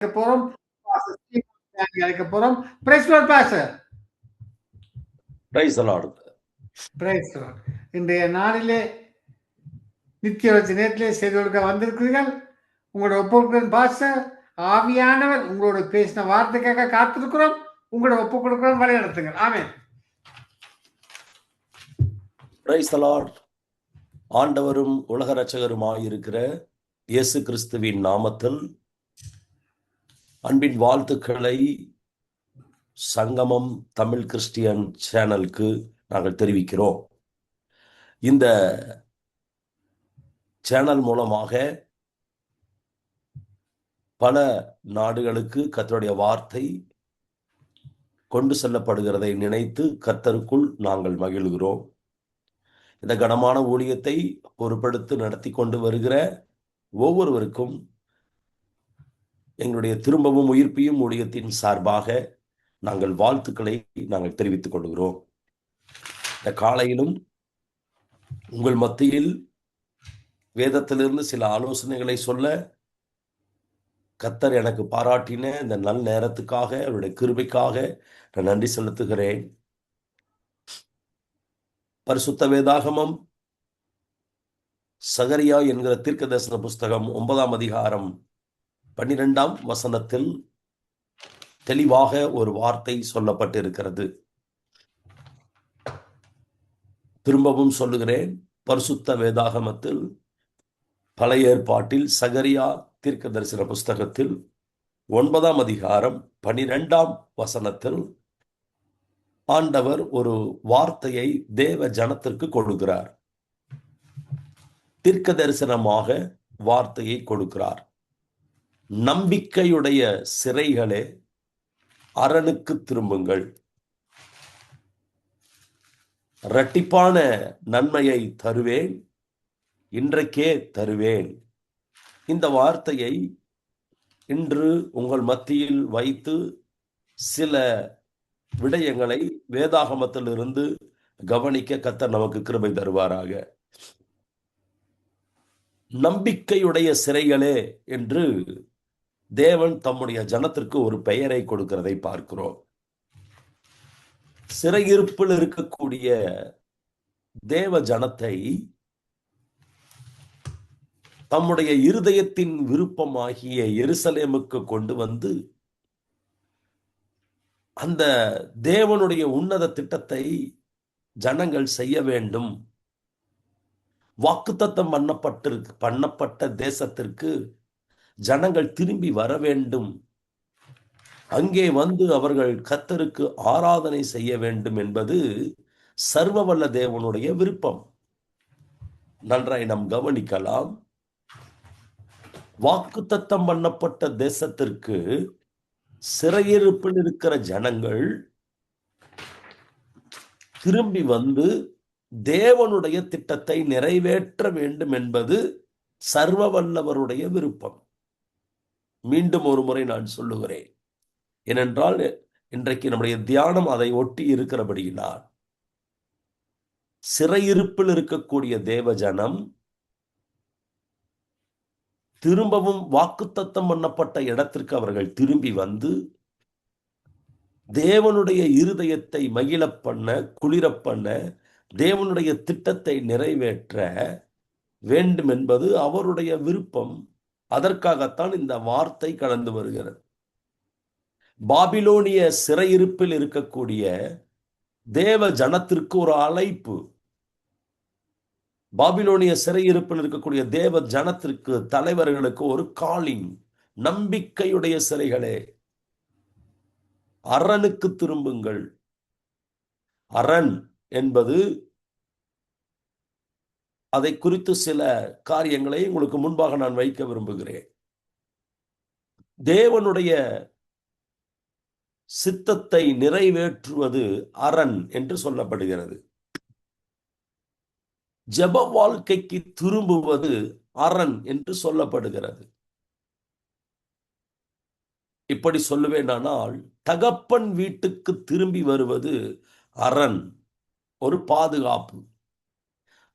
போறோம். அழைக்க போறோம். Praise lord pastor. Praise the lord. Praise lord. இன்றைய நாளிலே நித்திய வச்ச நேரத்திலே செய்து கொடுக்க வந்திருக்கிறீர்கள். உங்களோட ஒப்புக்கொடுக்கிற பாஸ்டர் ஆவியானவர் உங்களோட பேசின வார்த்தைக்காக காத்திருக்கிறோம். உங்களோட ஒப்புக் கொடுக்கிறோம், வழி நடத்துங்கள். ஆமென். Praise the Lord. ஆண்டவரும் உலக இரட்சகருமாய் இருக்கிற இயேசு கிறிஸ்துவின் நாமத்தில் அன்பின் வாழ்த்துக்களை சங்கமம் தமிழ் கிறிஸ்டியன் சேனலுக்கு நாங்கள் தெரிவிக்கிறோம். இந்த சேனல் மூலமாக பல நாடுகளுக்கு கர்த்தருடைய வார்த்தை கொண்டு செல்லப்படுகிறதை நினைத்து கர்த்தருக்குள் நாங்கள் மகிழ்கிறோம். இந்த கனமான ஊழியத்தை பொறுப்படுத்தி நடத்தி கொண்டு வருகிற ஒவ்வொருவருக்கும் எங்களுடைய திரும்பவும் உயிர்ப்பியும் ஊழியத்தின் சார்பாக நாங்கள் வாழ்த்துக்களை நாங்கள் தெரிவித்துக் கொள்கிறோம். இந்த காலையிலும் உங்கள் மத்தியில் வேதத்திலிருந்து சில ஆலோசனைகளை சொல்ல கர்த்தர் எனக்கு பாராட்டின இந்த நல்ல நேரத்துக்காக அவருடைய கிருபைக்காக நான் நன்றி செலுத்துகிறேன். பரிசுத்த வேதாகமம் சகரியா என்கிற தீர்க்கதரிசன புஸ்தகம் 9ஆம் அதிகாரம் 12ஆம் வசனத்தில் தெளிவாக ஒரு வார்த்தை சொல்லப்பட்டிருக்கிறது. திரும்பவும் சொல்லுகிறேன். பரிசுத்த வேதாகமத்தில் பழைய ஏற்பாட்டில் சகரியா தீர்க்க தரிசன புஸ்தகத்தில் 9ஆம் அதிகாரம் 12ஆம் வசனத்தில் ஆண்டவர் ஒரு வார்த்தையை தேவ ஜனத்திற்கு கொடுக்கிறார். தீர்க்க தரிசனமாக வார்த்தையை கொடுக்கிறார். நம்பிக்கையுடைய சிறைகளே அரணுக்கு திரும்புங்கள், இரட்டிப்பான நன்மையை தருவேன், இன்றைக்கே தருவேன். இந்த வார்த்தையை இன்று உங்கள் மத்தியில் வைத்து சில விடயங்களை வேதாகமத்திலிருந்து கவனிக்க கர்த்தர் நமக்கு கிருபை தருவாராக. நம்பிக்கையுடைய சிறைகளே என்று தேவன் தம்முடைய ஜனத்திற்கு ஒரு பெயரை கொடுக்கிறதை பார்க்கிறோம். சிறையிருப்பில் இருக்கக்கூடிய தேவ ஜனத்தை தம்முடைய இருதயத்தின் விருப்பமாகிய எருசலேமுக்கு கொண்டு வந்து அந்த தேவனுடைய உன்னத திட்டத்தை ஜனங்கள் செய்ய வேண்டும். வாக்குத்தத்தம் பண்ணப்பட்ட தேசத்திற்கு ஜனங்கள் திரும்பி வர வேண்டும். அங்கே வந்து அவர்கள் கர்த்தருக்கு ஆராதனை செய்ய வேண்டும் என்பது சர்வவல்ல தேவனுடைய விருப்பம். நன்றாய் நாம் கவனிக்கலாம். வாக்குத்தத்தம் பண்ணப்பட்ட தேசத்திற்கு சிறையிருப்பில் இருக்கிற ஜனங்கள் திரும்பி வந்து தேவனுடைய திட்டத்தை நிறைவேற்ற வேண்டும் என்பது சர்வ வல்லவருடைய விருப்பம். மீண்டும் ஒரு முறை நான் சொல்லுகிறேன். ஏனென்றால் இன்றைக்கு நம்முடைய தியானம் அதை ஒட்டி இருக்கிறபடியினால் சிறையிருப்பில் இருக்கக்கூடிய தேவ ஜனம் திரும்பவும் வாக்குத்தத்தம் பண்ணப்பட்ட இடத்திற்கு அவர்கள் திரும்பி வந்து தேவனுடைய இருதயத்தை மகிழ பண்ண, குளிர பண்ண, தேவனுடைய திட்டத்தை நிறைவேற்ற வேண்டும் என்பது அவருடைய விருப்பம். அதற்காகத்தான் இந்த வார்த்தை கடந்து வருகிறது. பாபிலோனிய சிறையிருப்பில் இருக்கக்கூடிய தேவ ஜனத்திற்கு ஒரு அழைப்பு. பாபிலோனிய சிறையிருப்பில் இருக்கக்கூடிய தேவ ஜனத்திற்கு, தலைவர்களுக்கு ஒரு காலிங். நம்பிக்கையுடைய சிறைகளே, அரணுக்கு திரும்புங்கள். அரண் என்பது, அதை குறித்து சில காரியங்களை உங்களுக்கு முன்பாக நான் வைக்க விரும்புகிறேன். தேவனுடைய சித்தத்தை நிறைவேற்றுவது அரண் என்று சொல்லப்படுகிறது. ஜெப வாழ்க்கைக்கு திரும்புவது அரண் என்று சொல்லப்படுகிறது. இப்படி சொல்லுவேனானால், தகப்பன் வீட்டுக்கு திரும்பி வருவது அரண், ஒரு பாதுகாப்பு.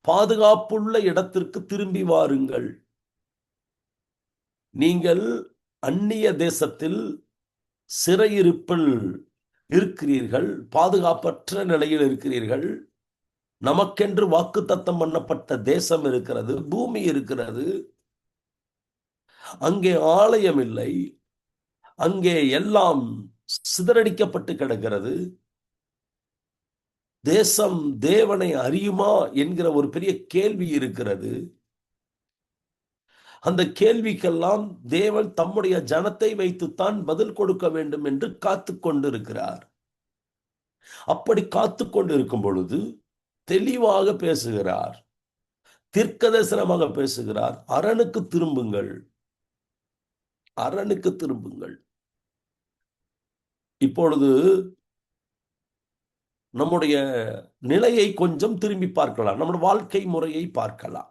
பாதுகாப்புள்ள இடத்திற்கு திரும்பி வாருங்கள். நீங்கள் அந்நிய தேசத்தில் சிறையிருப்பில் இருக்கிறீர்கள், பாதுகாப்பற்ற நிலையில் இருக்கிறீர்கள். நமக்கென்று வாக்குத்தத்தம் பண்ணப்பட்ட தேசம் இருக்கிறது, பூமி இருக்கிறது. அங்கே ஆலயம் இல்லை, அங்கே எல்லாம் சிதறடிக்கப்பட்டு கிடக்கிறது. தேசம் தேவனை அறியுமா என்கிற ஒரு பெரிய கேள்வி இருக்கிறது. அந்த கேள்விக்கெல்லாம் தேவன் தம்முடைய ஜனத்தை வைத்துத்தான் பதில் கொடுக்க வேண்டும் என்று காத்து கொண்டிருக்கிறார். அப்படி காத்து கொண்டிருக்கும் பொழுது தெளிவாக பேசுகிறார், தீர்க்கதரிசனமாக பேசுகிறார். அரணுக்கு திரும்புங்கள், அரணுக்கு திரும்புங்கள். இப்பொழுது நம்முடைய நிலையை கொஞ்சம் திரும்பி பார்க்கலாம், நம்முடைய வாழ்க்கை முறையை பார்க்கலாம்.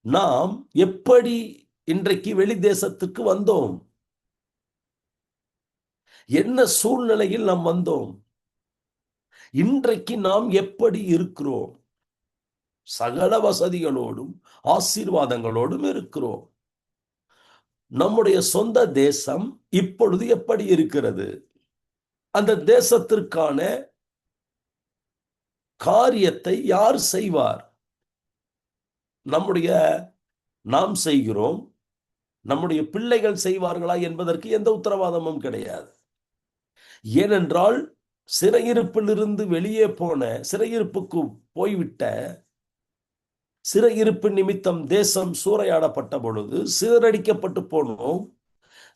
நாம் எப்படி இன்றைக்கு வெளி தேசத்துக்கு வந்தோம்? என்ன சூழ்நிலையில் நாம் வந்தோம்? இன்றைக்கு நாம் எப்படி இருக்கிறோம்? சகல வசதிகளோடும் ஆசீர்வாதங்களோடும் இருக்கிறோம். நம்முடைய சொந்த தேசம் இப்பொழுது எப்படி இருக்கிறது? அந்த தேசத்திற்கான காரியத்தை யார் செய்வார்? நாம் செய்கிறோம், நம்முடைய பிள்ளைகள் செய்வார்களா என்பதற்கு எந்த உத்தரவாதமும் கிடையாது. ஏனென்றால் சிறையிருப்பிலிருந்து வெளியே போன, சிறையிருப்புக்கு போய்விட்ட, சிறையிருப்பு நிமித்தம் தேசம் சூறையாடப்பட்ட பொழுது சிதறடிக்கப்பட்டு போனோம்.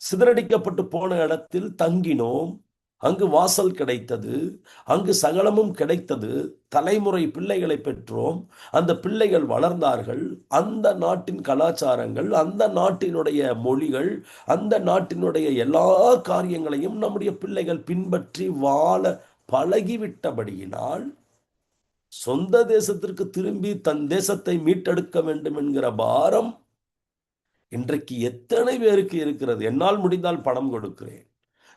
சிதறடிக்கப்பட்டு போன இடத்தில் தங்கினோம். அங்கு வாசல் கிடைத்தது, அங்கு சகலமும் கிடைத்தது. தலைமுறை பிள்ளைகளை பெற்றோம். அந்த பிள்ளைகள் வளர்ந்தார்கள். அந்த நாட்டின் கலாச்சாரங்கள், அந்த நாட்டினுடைய மொழிகள், அந்த நாட்டினுடைய எல்லா காரியங்களையும் நம்முடைய பிள்ளைகள் பின்பற்றி வாழ பழகிவிட்டபடியினால் சொந்த தேசத்திற்கு திரும்பி தன் தேசத்தை மீட்டெடுக்க வேண்டும் என்கிற பாரம் இன்றைக்கு எத்தனை பேருக்கு இருக்கிறது? என்னால் முடிந்தால் பணம் கொடுக்கிறேன்,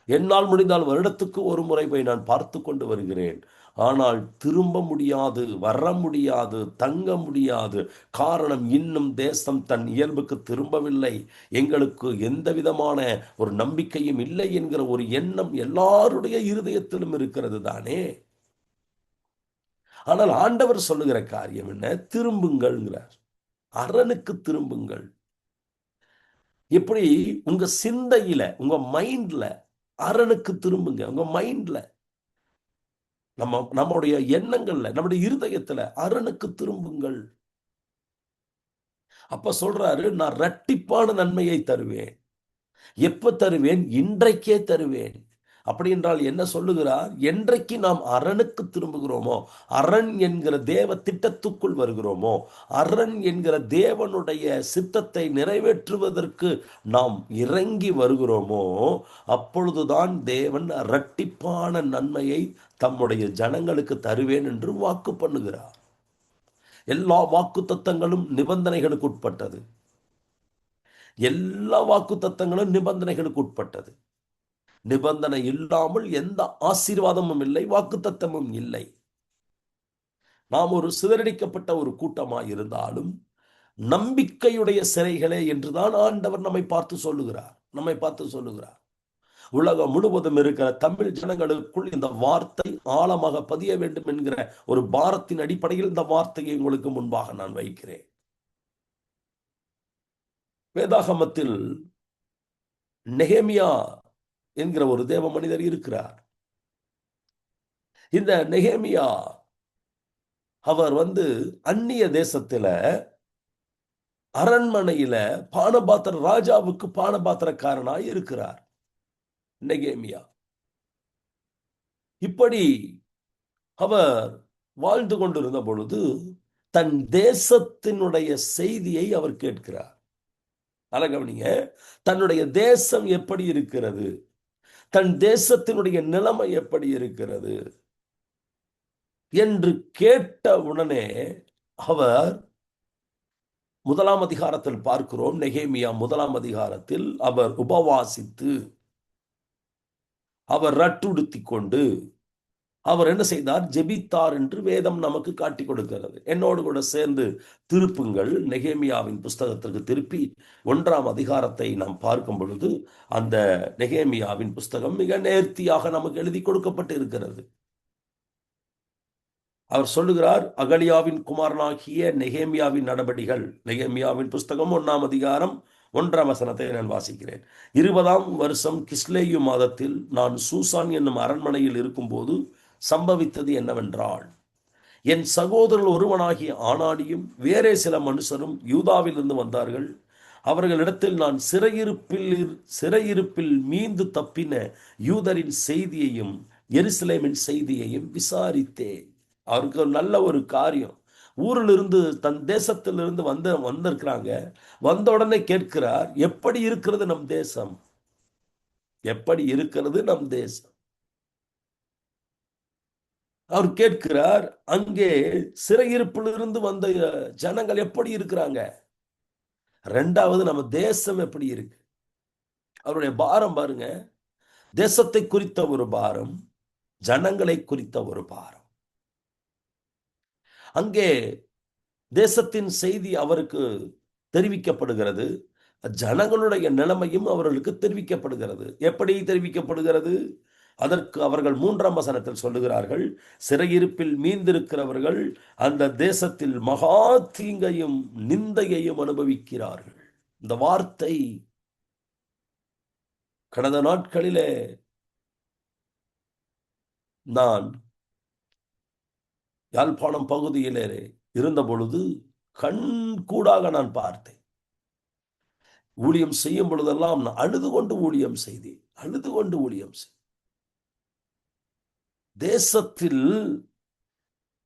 என்னால் முடிந்தால் வருடத்துக்கு ஒரு முறை போய் நான் பார்த்து கொண்டு வருகிறேன். ஆனால் திரும்ப முடியாது, வர முடியாது, தங்க முடியாது. காரணம், இன்னும் தேசம் தன் இயல்புக்கு திரும்பவில்லை. எங்களுக்கு எந்த விதமான ஒரு நம்பிக்கையும் இல்லை என்கிற ஒரு எண்ணம் எல்லாருடைய இருதயத்திலும் இருக்கிறது தானே. ஆனால் ஆண்டவர் சொல்லுகிற காரியம் என்ன? திரும்புங்கள்ங்கிறார். அரணுக்கு திரும்புங்கள். எப்படி? உங்க சிந்தையில, உங்க மைண்ட்ல அரணுக்கு திரும்புங்க. உங்க மைண்ட்ல, நம்முடைய எண்ணங்கள்ல, நம்முடைய இருதயத்துல அரணுக்கு திரும்புங்கள். அப்ப சொல்றாரு, நான் இரட்டிப்பான நன்மையை தருவேன். எப்ப தருவேன்? இன்றைக்கே தருவேன். அப்படி என்றால் என்ன சொல்லுகிறார்? என்றைக்கு நாம் அரணுக்கு திரும்புகிறோமோ, அரண் என்கிற தேவ திட்டத்துக்குள் வருகிறோமோ, அரண் என்கிற தேவனுடைய சித்தத்தை நிறைவேற்றுவதற்கு நாம் இறங்கி வருகிறோமோ, அப்பொழுதுதான் தேவன் இரட்டிப்பான நன்மையை தம்முடைய ஜனங்களுக்கு தருவேன் என்று வாக்கு பண்ணுகிறார். எல்லா வாக்கு தத்தங்களும் நிபந்தனைகளுக்கு உட்பட்டது. எல்லா வாக்கு தத்தங்களும் நிபந்தனைகளுக்கு உட்பட்டது. நிபந்தனை இல்லாமல் எந்த ஆசீர்வாதமும் இல்லை, வாக்குத்தத்தமும் இல்லை. நாம் ஒரு சிதறடிக்கப்பட்ட ஒரு கூட்டமாய் இருந்தாலும் நம்பிக்கையுடைய சிறைகளே என்றுதான் ஆண்டவர் நம்மை பார்த்து சொல்லுகிறார். உலகம் முழுவதும் இருக்கிற தமிழ் ஜனங்களுக்குள் இந்த வார்த்தை ஆழமாக பதிய வேண்டும் என்கிற ஒரு பாரத்தின் அடிப்படையில் இந்த வார்த்தையை உங்களுக்கு முன்பாக நான் வைக்கிறேன். வேதாகமத்தில் நெகேமியா என்கிற ஒரு தேவ மனிதர் இருக்கிறார். இந்த நெகேமியா அவர் அந்நிய தேசத்துல அரண்மனையில ராஜாவுக்கு பானபாத்திரக்காரனாய் இருக்கிறார். நெகேமியா இப்படி அவர் வாழ்ந்து கொண்டிருந்த பொழுது தன் தேசத்தினுடைய செய்தியை அவர் கேட்கிறார். கவனிங்க, தன்னுடைய தேசம் எப்படி இருக்கிறது, தன் தேசத்தினுடைய நிலைமை எப்படி இருக்கிறது என்று கேட்ட உடனே அவர் 1ஆம் அதிகாரத்தில் பார்க்கிறோம். நெகேமியா 1ஆம் அதிகாரத்தில் அவர் உபவாசித்து, அவர் ரட்டுடுத்தி கொண்டு, அவர் என்ன செய்தார்? ஜெபித்தார் என்று வேதம் நமக்கு காட்டி கொடுக்கிறது. என்னோடு கூட சேர்ந்து திருப்புங்கள், நெகேமியாவின் புஸ்தகத்திற்கு திருப்பி 1ஆம் அதிகாரத்தை நாம் பார்க்கும் பொழுது அந்த நெகேமியாவின் புஸ்தகம் மிக நேர்த்தியாக நமக்கு எழுதி கொடுக்கப்பட்டு இருக்கிறது. அவர் சொல்லுகிறார், அகலியாவின் குமாரனாகிய நெகேமியாவின் நடபடிகள். நெகேமியாவின் புஸ்தகம் 1ஆம் அதிகாரம் 1ஆம் வசனத்தை நான் வாசிக்கிறேன். 20ஆம் வருஷம் கிஸ்லேயு மாதத்தில் நான் சூசான் என்னும் அரண்மனையில் இருக்கும்போது சம்பவித்தது என்னவென்றால், என் சகோதரர்கள் ஒருவனாகிய ஆனானியும் வேறே சில மனுஷரும் யூதாவிலிருந்து வந்தார்கள். அவர்களிடத்தில் நான் சிறையிருப்பில் மீண்டு தப்பின யூதரின் செய்தியையும் எருசலேமின் செய்தியையும் விசாரித்தேன். அவருக்கு நல்ல ஒரு காரியம். ஊரிலிருந்து தன் தேசத்திலிருந்து வந்திருக்கிறாங்க. வந்த உடனே கேட்கிறார், எப்படி இருக்கிறது நம் தேசம்? எப்படி இருக்கிறது நம் தேசம்? அவர் கேட்கிறார், அங்கே சிறையிருப்பிலிருந்து வந்த ஜனங்கள் எப்படி இருக்கிறாங்க? ரெண்டாவது, நம்ம தேசம் எப்படி இருக்கு? அவருடைய பாரம் பாருங்க. தேசத்தை குறித்த ஒரு பாரம், ஜனங்களை குறித்த ஒரு பாரம். அங்கே தேசத்தின் செய்தி அவருக்கு தெரிவிக்கப்படுகிறது, ஜனங்களுடைய நிலைமையும் அவர்களுக்கு தெரிவிக்கப்படுகிறது. எப்படி தெரிவிக்கப்படுகிறது? அதற்கு அவர்கள் 3ஆம் வசனத்தில் சொல்லுகிறார்கள், சிறையிருப்பில் மீந்திருக்கிறவர்கள் அந்த தேசத்தில் மகா தீங்கையும் நிந்தையையும் அனுபவிக்கிறார்கள். இந்த வார்த்தை கடந்த நாட்களிலே நான் யாழ்ப்பாணம் பகுதியிலே இருந்த பொழுது கண் கூடாக நான் பார்த்தேன். ஊழியம் செய்யும் பொழுதெல்லாம் நான் அழுது கொண்டு ஊழியம் செய்தேன். தேசத்தில்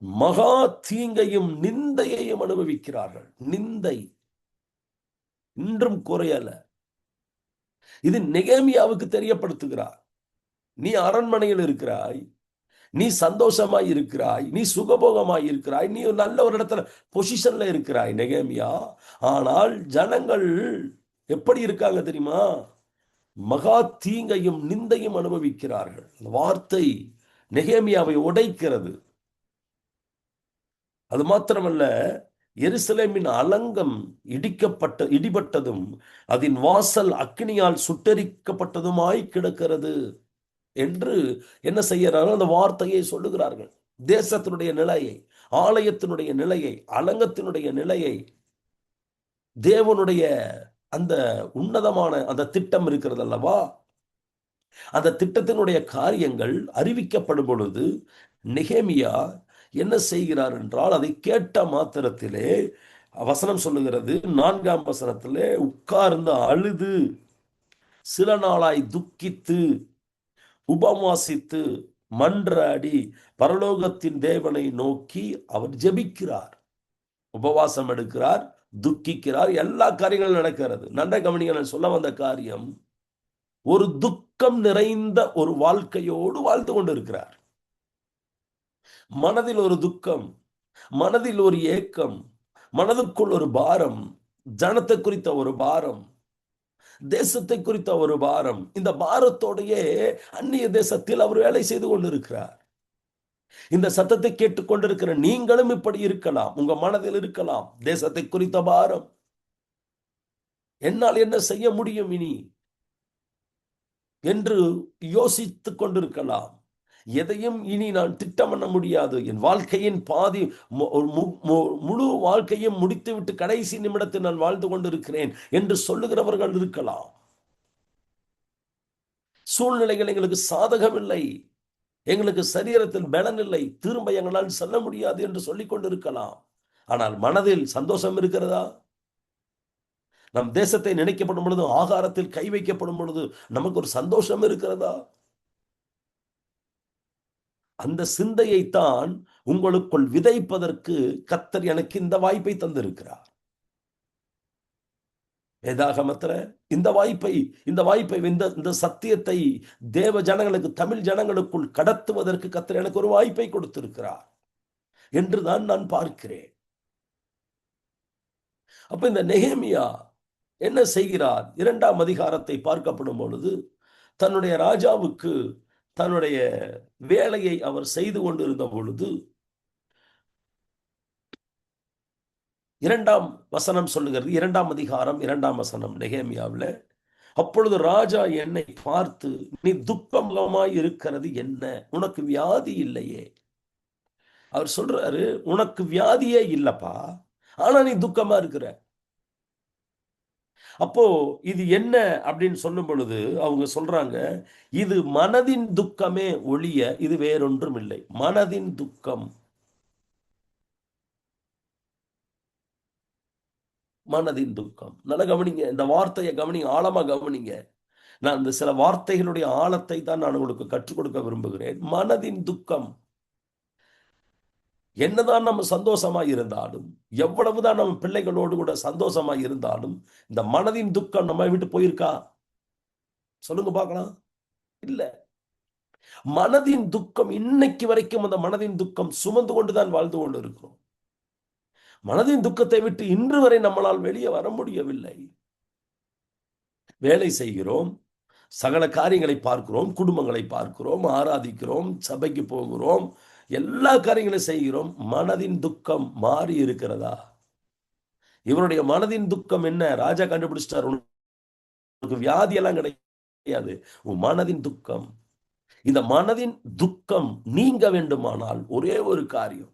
மகா தீங்கையும் நிந்தையையும் அனுபவிக்கிறார்கள். நிந்தை இன்றும் குறையல. இது நெகேமியாவுக்கு தெரியப்படுத்துகிறார். நீ அரண்மனையில் இருக்கிறாய், நீ சந்தோஷமாய் இருக்கிறாய், நீ சுகபோகமாய் இருக்கிறாய், நீ நல்ல ஒரு இடத்துல பொசிஷன்ல இருக்கிறாய் நெகேமியா. ஆனால் ஜனங்கள் எப்படி இருக்காங்க தெரியுமா? மகா தீங்கையும் நிந்தையும் அனுபவிக்கிறார்கள். அந்த வார்த்தை நெகேமியாவை உடைக்கிறது. அது மாத்திரமல்ல, எருசலேமின் அலங்கம் இடிபட்டதும் அதன் வாசல் அக்கினியால் சுட்டெரிக்கப்பட்டதுமாய் கிடக்கிறது என்று என்ன செய்யறார்கள்? அந்த வார்த்தையை சொல்லுகிறார்கள். தேசத்தினுடைய நிலையை, ஆலயத்தினுடைய நிலையை, அலங்கத்தினுடைய நிலையை, தேவனுடைய அந்த உன்னதமான அந்த திட்டம் இருக்கிறது அல்லவா, அந்த திட்டத்தினுடைய காரியங்கள் அறிவிக்கப்படும் பொழுது நெகேமியா என்ன செய்கிறார் என்றால், அதை கேட்ட மாத்திரத்திலே வசனம் சொல்லுகிறது, 4ஆம் வசனத்திலே, உட்கார்ந்து அழுது சில நாளாய் துக்கித்து உபவாசித்து மன்றாடி பரலோகத்தின் தேவனை நோக்கி அவர் ஜெபிக்கிறார், உபவாசம் எடுக்கிறார், துக்கிக்கிறார். எல்லா காரியங்களும் நடக்கிறது. நன்றை கவனிங்க. சொல்ல வந்த காரியம், ஒரு துக்கம் நிறைந்த ஒரு வாழ்க்கையோடு வாழ்ந்து கொண்டிருக்கிறார். மனதில் ஒரு துக்கம், மனதில் ஒரு ஏக்கம், மனதுக்குள் ஒரு பாரம், ஜனத்தை குறித்த ஒரு பாரம், தேசத்தை குறித்த ஒரு பாரம். இந்த பாரத்தோடையே அந்நிய தேசத்தில் அவர் வேலை செய்து கொண்டிருக்கிறார். இந்த சத்தத்தை கேட்டுக்கொண்டிருக்கிற நீங்களும் இப்படி இருக்கலாம். உங்க மனதில் இருக்கலாம் தேசத்தை குறித்த பாரம். என்னால் என்ன செய்ய முடியும் இனி என்று யோசித்துக் கொண்டிருக்கலாம். எதையும் இனி நான் திட்டம் பண்ண முடியாது. என் வாழ்க்கையின் பாதி முழு வாழ்க்கையும் முடித்துவிட்டு கடைசி நிமிடத்தில் நான் வாழ்ந்து கொண்டிருக்கிறேன் என்று சொல்லுகிறவர்கள் இருக்கலாம். சூழ்நிலைகள் எங்களுக்கு சாதகமில்லை, எங்களுக்கு சரீரத்தில் பலன் இல்லை, திரும்ப எங்களால் செல்ல முடியாது என்று சொல்லிக் கொண்டிருக்கலாம். ஆனால் மனதில் சந்தோஷம் இருக்கிறதா? நம் தேசத்தை நினைக்கப்படும் பொழுது, ஆகாரத்தில் கை வைக்கப்படும் பொழுது நமக்கு ஒரு சந்தோஷம் இருக்கிறதா? அந்த சிந்தையைத்தான் உங்களுக்குள் விதைப்பதற்கு கர்த்தர் எனக்கு இந்த வாய்ப்பை தந்திருக்கிறார். வேதாகமத்துல இந்த வாய்ப்பை இந்த சத்தியத்தை தேவ ஜனங்களுக்கு, தமிழ் ஜனங்களுக்குள் கடத்துவதற்கு கர்த்தர் எனக்கு ஒரு வாய்ப்பை கொடுத்திருக்கிறார் என்றுதான் நான் பார்க்கிறேன். அப்ப இந்த நெகேமியா என்ன செய்கிறார்? 2ஆம் அதிகாரத்தை பார்க்கப்படும் பொழுது தன்னுடைய ராஜாவுக்கு தன்னுடைய வேலையை அவர் செய்து கொண்டிருந்த பொழுது 2ஆம் வசனம் சொல்லுகிறது, 2ஆம் அதிகாரம் 2ஆம் வசனம் நெகேமியாவில். அப்பொழுது ராஜா என்னை பார்த்து, நீ துக்கமுகமாய் இருக்கிறது என்ன? உனக்கு வியாதி இல்லையே. அவர் சொல்றாரு, உனக்கு வியாதியே இல்லப்பா, ஆனா நீ துக்கமா இருக்கிற. அப்போ இது என்ன அப்படின்னு சொல்லும் பொழுது அவங்க சொல்றாங்க, இது மனதின் துக்கமே ஒழிய இது வேறொன்றும் இல்லை. மனதின் துக்கம், மனதின் துக்கம். நல்லா கவனிங்க, இந்த வார்த்தையை கவனிங்க, ஆழமா கவனிங்க. நான் இந்த சில வார்த்தைகளுடைய ஆழத்தை தான் நான் உங்களுக்கு கற்றுக் கொடுக்க விரும்புகிறேன். மனதின் துக்கம். என்னதான் நம்ம சந்தோஷமா இருந்தாலும், எவ்வளவுதான் நம்ம பிள்ளைகளோடு கூட சந்தோஷமா இருந்தாலும், இந்த மனதின் துக்கம் நம்ம விட்டு போயிருக்கா? சொல்லுங்க பார்க்கலாம். இல்ல. மனதின் துக்கம் இன்னைக்கு வரைக்கும் அந்த மனதின் துக்கம் சுமந்து கொண்டுதான் வாழ்ந்து கொண்டு இருக்கிறோம். மனதின் துக்கத்தை விட்டு இன்று வரை நம்மளால் வெளியே வர முடியவில்லை. வேலை செய்கிறோம், சகல காரியங்களை பார்க்கிறோம், குடும்பங்களை பார்க்கிறோம், ஆராதிக்கிறோம், சபைக்கு போகிறோம், எல்லா காரியங்களையும் செய்கிறோம். மனதின் துக்கம் மாறி இருக்கிறதா? இவருடைய மனதின் துக்கம் என்ன? ராஜா கண்டுபிடிச்சிட்டார், உனக்கு வியாதி எல்லாம் கிடையாது, உன் மனதின் துக்கம். இந்த மனதின் துக்கம் நீங்க வேண்டுமானால் ஒரே ஒரு காரியம்,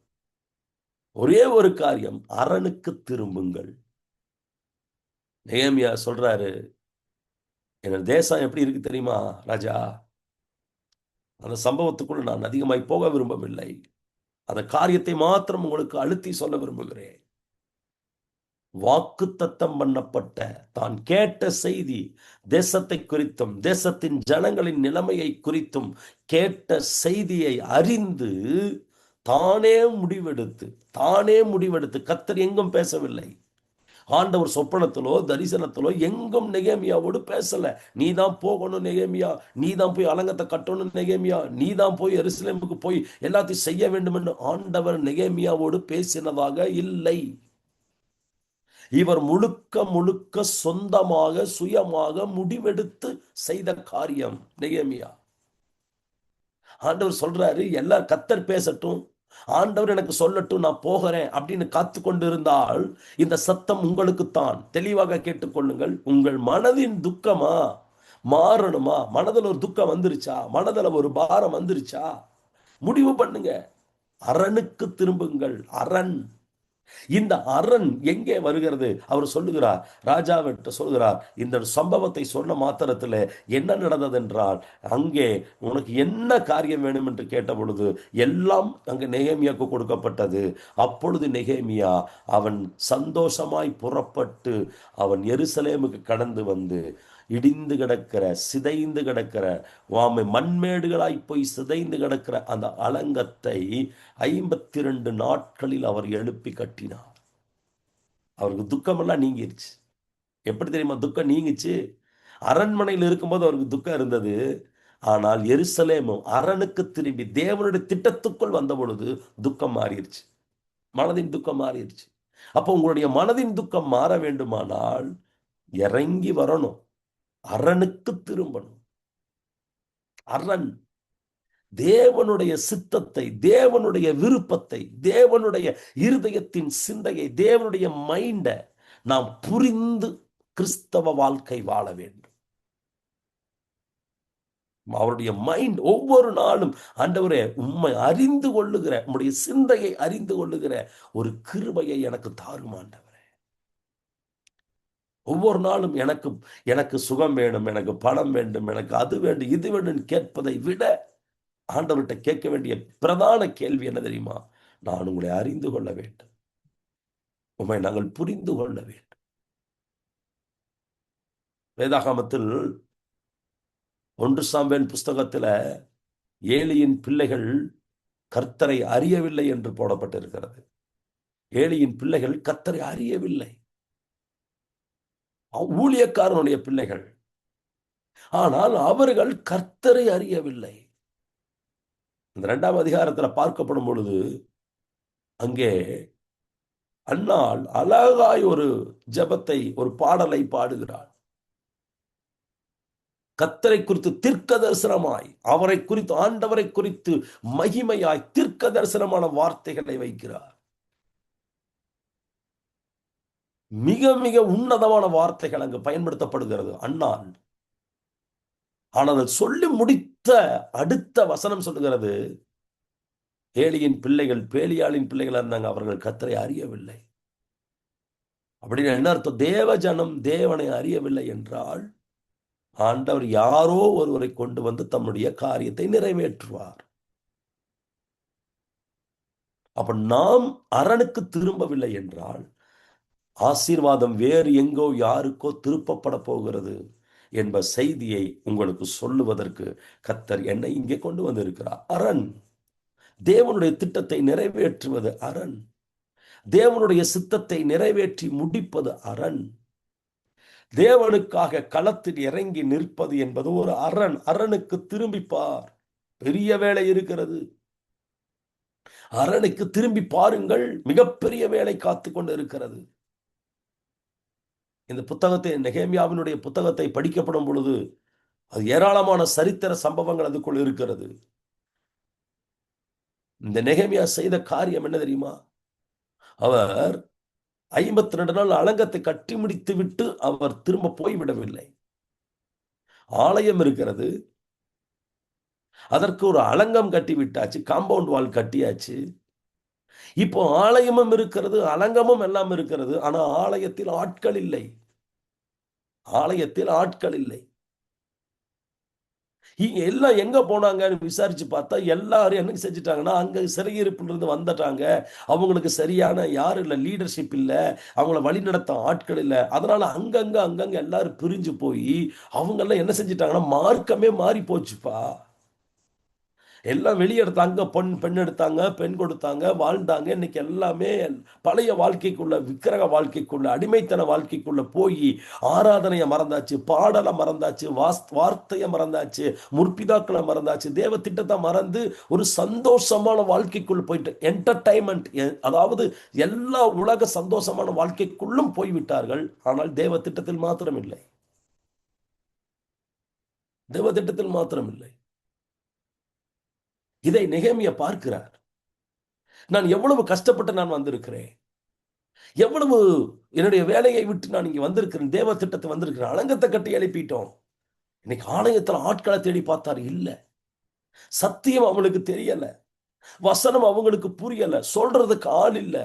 ஒரே ஒரு காரியம், அரணுக்கு திரும்புங்கள். நெகேமியா சொல்றாரு, என் தேசம் எப்படி இருக்கு தெரியுமா ராஜா? அந்த சம்பவத்துக்குள் நான் அதிகமாய் போக விரும்பவில்லை. அந்த காரியத்தை மாத்திரம் உங்களுக்கு அழுத்தி சொல்ல விரும்புகிறேன். வாக்குத்தத்தம் பண்ணப்பட்ட, தான் கேட்ட செய்தி, தேசத்தை குறித்தும் தேசத்தின் ஜனங்களின் நிலைமையை குறித்தும் கேட்ட செய்தியை அறிந்து தானே முடிவெடுத்து கர்த்தர் எங்கும் பேசவில்லை. ஆண்டவர் சொப்பனத்திலோ தரிசனத்திலோ எங்கும் நெகேமியாவோடு பேசல. நீ தான் போகணும் நெகேமியா, நீ தான் போய் அலங்கத்தை கட்டணும் நெகேமியா, நீ தான் போய் எருசலேமுக்கு போய் எல்லாத்தையும் செய்ய வேண்டும் என்று ஆண்டவர் நெகேமியாவோடு பேசினதாக இல்லை. இவர் முழுக்க சொந்தமாக சுயமாக முடிவெடுத்து செய்த காரியம் நெகேமியா. ஆண்டவர் சொல்றாரு, எல்லாரும் கர்த்தர் பேசட்டும், ஆண்டவர் எனக்கு சொல்லட்டும், நான் போகிறேன் அப்படின்னு காத்து கொண்டிருந்தால் இந்த சத்தம் உங்களுக்குத்தான். தெளிவாக கேட்டுக்கொள்ளுங்கள். உங்கள் மனதின் துக்கமா மாறணுமா? மனதில் ஒரு துக்கம் வந்துருச்சா? மனதில் ஒரு பாரம் வந்துருச்சா? முடிவு பண்ணுங்க, அரணுக்கு திரும்புங்கள். அரண். இந்த அரண் எங்கே வருகிறது? அவர் சொல்லுகிறார், ராஜாவிட்ட சொல்கிறார், இந்த சம்பவத்தை சொன்ன மாத்திரத்தில் என்ன நடந்தது என்றால், அங்கே உனக்கு என்ன காரியம் வேணும் என்று கேட்ட பொழுது எல்லாம் அங்கே நெகேமியாவுக்கு கொடுக்கப்பட்டது. அப்பொழுது நெகேமியா அவன் சந்தோஷமாய் புறப்பட்டு அவன் எருசலேமுக்கு கடந்து வந்து இடிந்து கிடக்கிற, சிதைந்து கிடக்கிற, மண்மேடுகளாய் போய் சிதைந்து கிடக்கிற அந்த அலங்கத்தை 52 நாட்களில் அவர் எழுப்பி கட்டினார். அவருக்கு துக்கமெல்லாம் நீங்கிருச்சு. எப்படி தெரியுமா துக்கம் நீங்கிச்சு? அரண்மனையில் இருக்கும்போது அவருக்கு துக்கம் இருந்தது. ஆனால் எருசலேமும் அரணுக்கு திரும்பி தேவனுடைய திட்டத்துக்குள் வந்த பொழுது துக்கம் மாறிடுச்சு. மனதின் துக்கம் மாறிடுச்சு. அப்போ உங்களுடைய மனதின் துக்கம் மாற வேண்டுமானால் இறங்கி வரணும், அரணுக்கு திரும்பணும். அரண் தேவனுடைய சித்தத்தை, தேவனுடைய விருப்பத்தை, தேவனுடைய இருதயத்தின் சிந்தையை, தேவனுடைய மைண்ட நாம் புரிந்து கிறிஸ்தவ வாழ்க்கை வாழ வேண்டும். அவருடைய மைண்ட் ஒவ்வொரு நாளும், ஆண்டவரே உம்மை அறிந்து கொள்ளுகிற, உம்முடைய சிந்தையை அறிந்து கொள்ளுகிற ஒரு கிருபையை எனக்கு தாரும் ஆண்டவரே. ஒவ்வொரு நாளும் எனக்கு சுகம் வேணும், எனக்கு பணம் வேண்டும், எனக்கு அது வேண்டும், இது வேண்டும் கேட்பதை விட ஆண்டவர்கிட்ட கேட்க வேண்டிய பிரதான கேள்வி என்ன தெரியுமா? நான் உங்களை அறிந்து கொள்ள வேண்டும், உம்மை நாங்கள் புரிந்து கொள்ள வேண்டும். வேதாகமத்தில் 1 சாமுவேல் புஸ்தகத்தில் ஏலியின் பிள்ளைகள் கர்த்தரை அறியவில்லை என்று போடப்பட்டிருக்கிறது. ஏலியின் பிள்ளைகள் கர்த்தரை அறியவில்லை, ஊழியக்காரனுடைய பிள்ளைகள். ஆனால் அவர்கள் கர்த்தரை அறியவில்லை. இந்த 2ஆம் அதிகாரத்தில் பார்க்கப்படும் பொழுது அங்கே அன்னாள் அழகாய் ஒரு ஜெபத்தை, ஒரு பாடலை பாடுகிறாள். கர்த்தரை குறித்து தீர்க்க தரிசனமாய், அவரை குறித்து, ஆண்டவரை குறித்து மகிமையாய் தீர்க்க தரிசனமான வார்த்தைகளை வைக்கிறார். மிக மிக உன்னதமான வார்த்தைகள் அங்கு பயன்படுத்தப்படுகிறது அண்ணான். ஆனால் சொல்லி முடித்த அடுத்த வசனம் சொல்லுகிறது, ஏலியின் பிள்ளைகள் பேலியாளின் பிள்ளைகள் இருந்தாங்க, அவர்கள் கர்த்தரை அறியவில்லை. அப்படின்னு என்ன அர்த்தம்? தேவ ஜனம் தேவனை அறியவில்லை என்றால் ஆண்டவர் யாரோ ஒருவரை கொண்டு வந்து தம்முடைய காரியத்தை நிறைவேற்றுவார். அப்ப நாம் அரணுக்கு திரும்பவில்லை என்றால் ஆசீர்வாதம் வேறு எங்கோ யாருக்கோ திருப்பப்பட போகிறது என்ப செய்தியை உங்களுக்கு சொல்லுவதற்கு கர்த்தர் என்னை இங்கே கொண்டு வந்திருக்கிறார். அரண் தேவனுடைய திட்டத்தை நிறைவேற்றுவது அரண். தேவனுடைய சித்தத்தை நிறைவேற்றி முடிப்பது அரண். தேவனுக்காக களத்தில் இறங்கி நிற்பது என்பது ஒரு அரண். அரணுக்கு திரும்பிப்பார், பெரிய வேலை இருக்கிறது. அரணுக்கு திரும்பி பாருங்கள், மிகப்பெரிய வேலை காத்து கொண்டு இருக்கிறது. இந்த புத்தகத்தை, நெகேமியாவினுடைய புத்தகத்தை படிக்கப்படும் பொழுது அது ஏராளமான சரித்திர சம்பவங்கள் அதுக்குள் இருக்கிறது. இந்த நெகேமியா செய்த காரியம் என்ன தெரியுமா? அவர் 52 நாள் அலங்கத்தை கட்டி முடித்து விட்டு அவர் திரும்ப போய்விடவில்லை. ஆலயம் இருக்கிறது, அதற்கு ஒரு அலங்கம் கட்டி விட்டாச்சு, காம்பவுண்ட் வால் கட்டியாச்சு. இப்போ ஆலயமும் இருக்கிறது, அலங்கமும் எல்லாம் இருக்கிறது. ஆனா ஆலயத்தில் ஆட்கள் இல்லை. ஆலயத்தில் ஆட்கள் இல்லை. இங்க எல்லாம் எங்க போனாங்கன்னு விசாரிச்சு பார்த்தா எல்லாரும் என்ன செஞ்சுட்டாங்கன்னா, அங்க சிறையிருப்பில் இருந்து வந்துட்டாங்க. அவங்களுக்கு சரியான யாரும் இல்லை, லீடர்ஷிப் இல்லை, அவங்கள வழிநடத்த ஆட்கள் இல்லை. அதனால அங்கங்க எல்லாரும் பிரிஞ்சு போய் அவங்க எல்லாம் என்ன செஞ்சுட்டாங்கன்னா, மார்க்கமே மாறி போச்சுப்பா. எல்லாம் வெளியெடுத்தாங்க, பெண் எடுத்தாங்க, பெண் கொடுத்தாங்க, வாழ்ந்தாங்க. இன்னைக்கு எல்லாமே பழைய வாழ்க்கைக்குள்ள, விக்கிரக வாழ்க்கைக்குள்ள, அடிமைத்தன வாழ்க்கைக்குள்ள போய் ஆராதனையை மறந்தாச்சு, பாடலை மறந்தாச்சு, வார்த்தையை மறந்தாச்சு, முற்பிதாக்களை மறந்தாச்சு, தேவ திட்டத்தை மறந்து ஒரு சந்தோஷமான வாழ்க்கைக்குள்ள போயிட்டு என்டர்டைன்மெண்ட், அதாவது எல்லா உலக சந்தோஷமான வாழ்க்கைக்குள்ளும் போய்விட்டார்கள். ஆனால் தேவ திட்டத்தில் மாத்திரம் இல்லை. தேவ திட்டத்தில் மாத்திரம் இல்லை. இதை நெகேமியா பார்க்கிறார். நான் எவ்வளவு கஷ்டப்பட்டு நான் வந்திருக்கிறேன், எவ்வளவு என்னுடைய வேலையை விட்டு நான் இங்க வந்திருக்கிறேன், தேவ திட்டத்தை வந்திருக்கிறேன். அலங்கத்தை கட்டி எழுப்பிட்டோம். இன்னைக்கு ஆலயத்தில் ஆட்களை தேடி பார்த்தார், இல்ல. சத்தியம் அவங்களுக்கு தெரியல, வசனம் அவங்களுக்கு புரியல, சொல்றதுக்கு ஆள் இல்ல.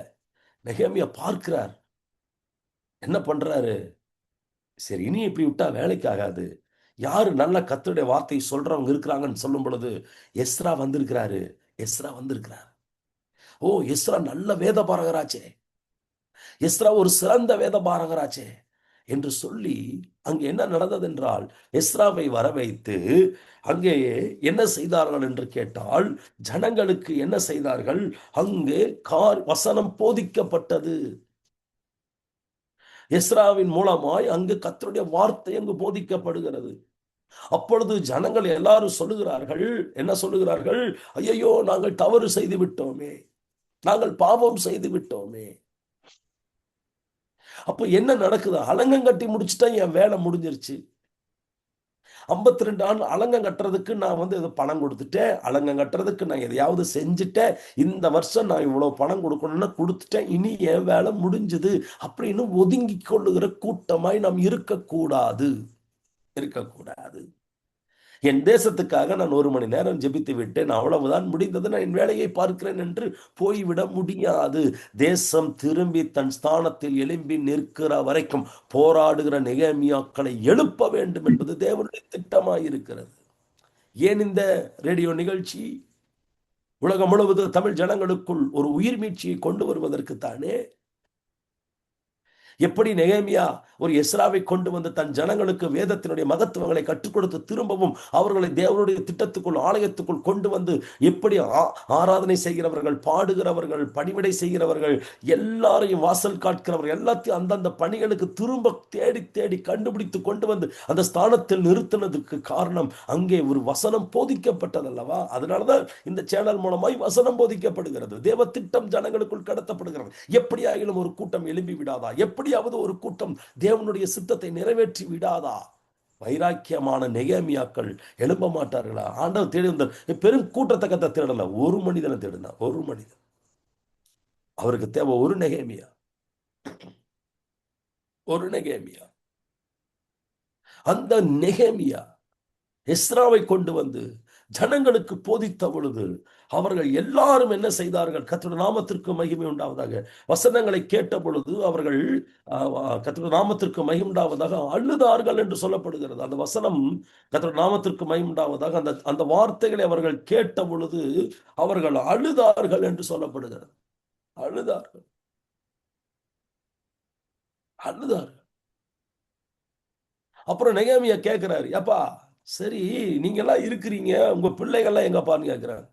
நெகேமியா பார்க்கிறார், என்ன பண்றாரு? சரி, இனி இப்படி விட்டா வேலைக்கு ஆகாது. யாரு நல்ல கர்த்தருடைய வார்த்தையை சொல்றவங்க இருக்கிறாங்கன்னு சொல்லும் பொழுது எஸ்ரா வந்திருக்கிறாரு. எஸ்ரா வந்திருக்கிறார். ஓ, எஸ்ரா நல்ல வேத பாரகராச்சே, எஸ்ரா ஒரு சிறந்த வேத பாரகராச்சே என்று சொல்லி அங்கே என்ன நடந்தது என்றால், எஸ்ராவை வர வைத்து அங்கே என்ன செய்தார்கள் என்று கேட்டால், ஜனங்களுக்கு என்ன செய்தார்கள்? அங்கே வசனம் போதிக்கப்பட்டது. எஸ்ராவின் மூலமாய் அங்கு கர்த்தருடைய வார்த்தை அங்கு போதிக்கப்படுகிறது. அப்பொழுது ஜனங்கள் எல்லாரும் சொல்லுகிறார்கள், என்ன சொல்லுகிறார்கள்? ஐயோ, நாங்கள் தவறு செய்து விட்டோமே, நாங்கள் பாவம் செய்து விட்டோமே. அப்ப என்ன நடக்குது? அலங்கம் கட்டி முடிச்சுட்டா என் வேலை முடிஞ்சிருச்சு. 52 ஆண்டு அலங்கம் கட்டுறதுக்கு நான் பணம் கொடுத்துட்டேன், அலங்கம் கட்டுறதுக்கு நான் எதையாவது செஞ்சுட்டேன், இந்த வருஷம் நான் இவ்வளவு பணம் கொடுக்கணும்னா கொடுத்துட்டேன், இனி என் வேலை முடிஞ்சது அப்படின்னு ஒதுங்கி கொள்ளுகிற கூட்டமாய் நாம் இருக்கக்கூடாது. என் தேசத்துக்காக நான் 1 மணி நேரம் ஜெபித்து விட்டேன், அவ்வளவுதான், முடிந்தது, நான் என் வேலையை பார்க்கிறேன் என்று போய்விட முடியாது. தேசம் திரும்பி தன் ஸ்தானத்தில் எழும்பி நிற்கிற வரைக்கும் போராடுகிற நெகேமியாக்களை எழுப்ப வேண்டும் என்பது தேவனுடைய திட்டமாயிருக்கிறது. ஏன் இந்த ரேடியோ நிகழ்ச்சி? உலகம் முழுவதும் தமிழ் ஜனங்களுக்குள் ஒரு உயிர் மீட்சியை கொண்டு வருவதற்கு தானே. எப்படி நெகேமியா ஒரு எஸ்ராவை கொண்டு வந்து தன் ஜனங்களுக்கு வேதத்தினுடைய மகத்துவங்களை கற்றுக் கொடுத்து திரும்பவும் அவர்களை தேவனுடைய திட்டத்துக்குள், ஆலயத்துக்குள் கொண்டு வந்து எப்படி ஆராதனை செய்கிறவர்கள், பாடுகிறவர்கள், பணிவிடை செய்கிறவர்கள், எல்லாரையும் வாசல் காட்கிறவர்கள், எல்லாத்தையும் அந்தந்த பணிகளுக்கு திரும்ப தேடி தேடி கண்டுபிடித்து கொண்டு வந்து அந்த ஸ்தானத்தில் நிறுத்தினதுக்கு காரணம் அங்கே ஒரு வசனம் போதிக்கப்பட்டதல்லவா? அதனாலதான் இந்த சேனல் மூலமாய் வசனம் போதிக்கப்படுகிறது. தேவ திட்டம் ஜனங்களுக்குள் கடத்தப்படுகிறது. எப்படியாகிலும் ஒரு கூட்டம் எழும்பி விடாதா? எப்படியாவது ஒரு கூட்டம் தேவனுடைய சித்தத்தை நிறைவேற்றி விடாதா? வைராக்கியமான நெகேமியாக்கள் எழும்ப மாட்டார்களா? ஆண்டவர் தேடி வந்தார். பெரும் கூட்டத்தை கத்த தேடல, ஒரு மனிதனை தேடினா, ஒரு மனிதன். அவருக்கு தேவை ஒரு நெகேமியா, ஒரு நெகேமியா. அந்த நெகேமியா எஸ்ராவை கொண்டு வந்து ஜனங்களுக்கு போதித்த பொழுது அவர்கள் எல்லாரும் என்ன செய்தார்கள்? கர்த்தருடைய நாமத்திற்கு மகிமை உண்டாவதாக. வசனங்களை கேட்ட பொழுது அவர்கள் கர்த்தருடைய நாமத்திற்கு மகிமை உண்டாவதாக அழுதார்கள் என்று சொல்லப்படுகிறது. அந்த வசனம் கர்த்தருடைய நாமத்திற்கு மகிமை உண்டாவதாக, அந்த அந்த வார்த்தைகளை அவர்கள் கேட்ட பொழுது அவர்கள் அழுதார்கள் என்று சொல்லப்படுகிறது. அழுதார்கள், அழுதார்கள். அப்புறம் நெகேமியா கேட்கிறாரு, ஏப்பா சரி நீங்க எல்லாம் இருக்கிறீங்க, உங்க பிள்ளைகள்லாம் எங்கப்பான்னு கேட்கிறாங்க.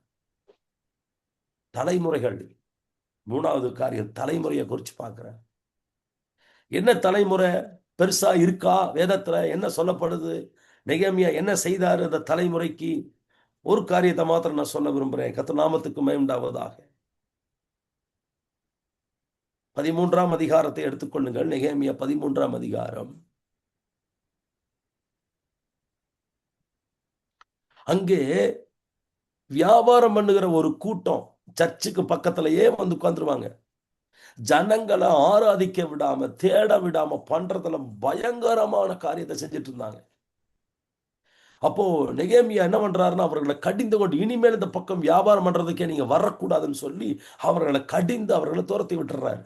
தலைமுறைகள், மூணாவது காரியம் தலைமுறையை குறிச்சு பார்க்கிறேன். என்ன தலைமுறை பெருசா இருக்கா? வேதத்துல என்ன சொல்லப்படுது? நெகேமியா என்ன செய்தாரு அந்த தலைமுறைக்கு? ஒரு காரியத்தை மாத்திரம் நான் சொல்ல விரும்புறேன். கர்த்தர் நாமத்துக்கு மகிமை உண்டாவதாக. 13ஆம் அதிகாரத்தை எடுத்துக்கொள்ளுங்கள். நெகேமியா 13ஆம் அதிகாரம். அங்கே வியாபாரம் பண்ணுகிற ஒரு கூட்டம் சர்ச்சுக்கு பக்கத்திலேயே வந்து உட்கார்ந்துருவாங்க. ஜனங்களை ஆராதிக்க விடாம, தேட விடாம பண்றதுல பயங்கரமான காரியத்தை செஞ்சுட்டு இருந்தாங்க. அப்போ நெகேமியா என்ன பண்றாருன்னா, அவர்களை கடிந்து கொண்டு, இனிமேல் இந்த பக்கம் வியாபாரம் பண்றதுக்கே நீங்க வரக்கூடாதுன்னு சொல்லி அவர்களை கடிந்து அவர்களை துரத்தி விட்டுறாரு.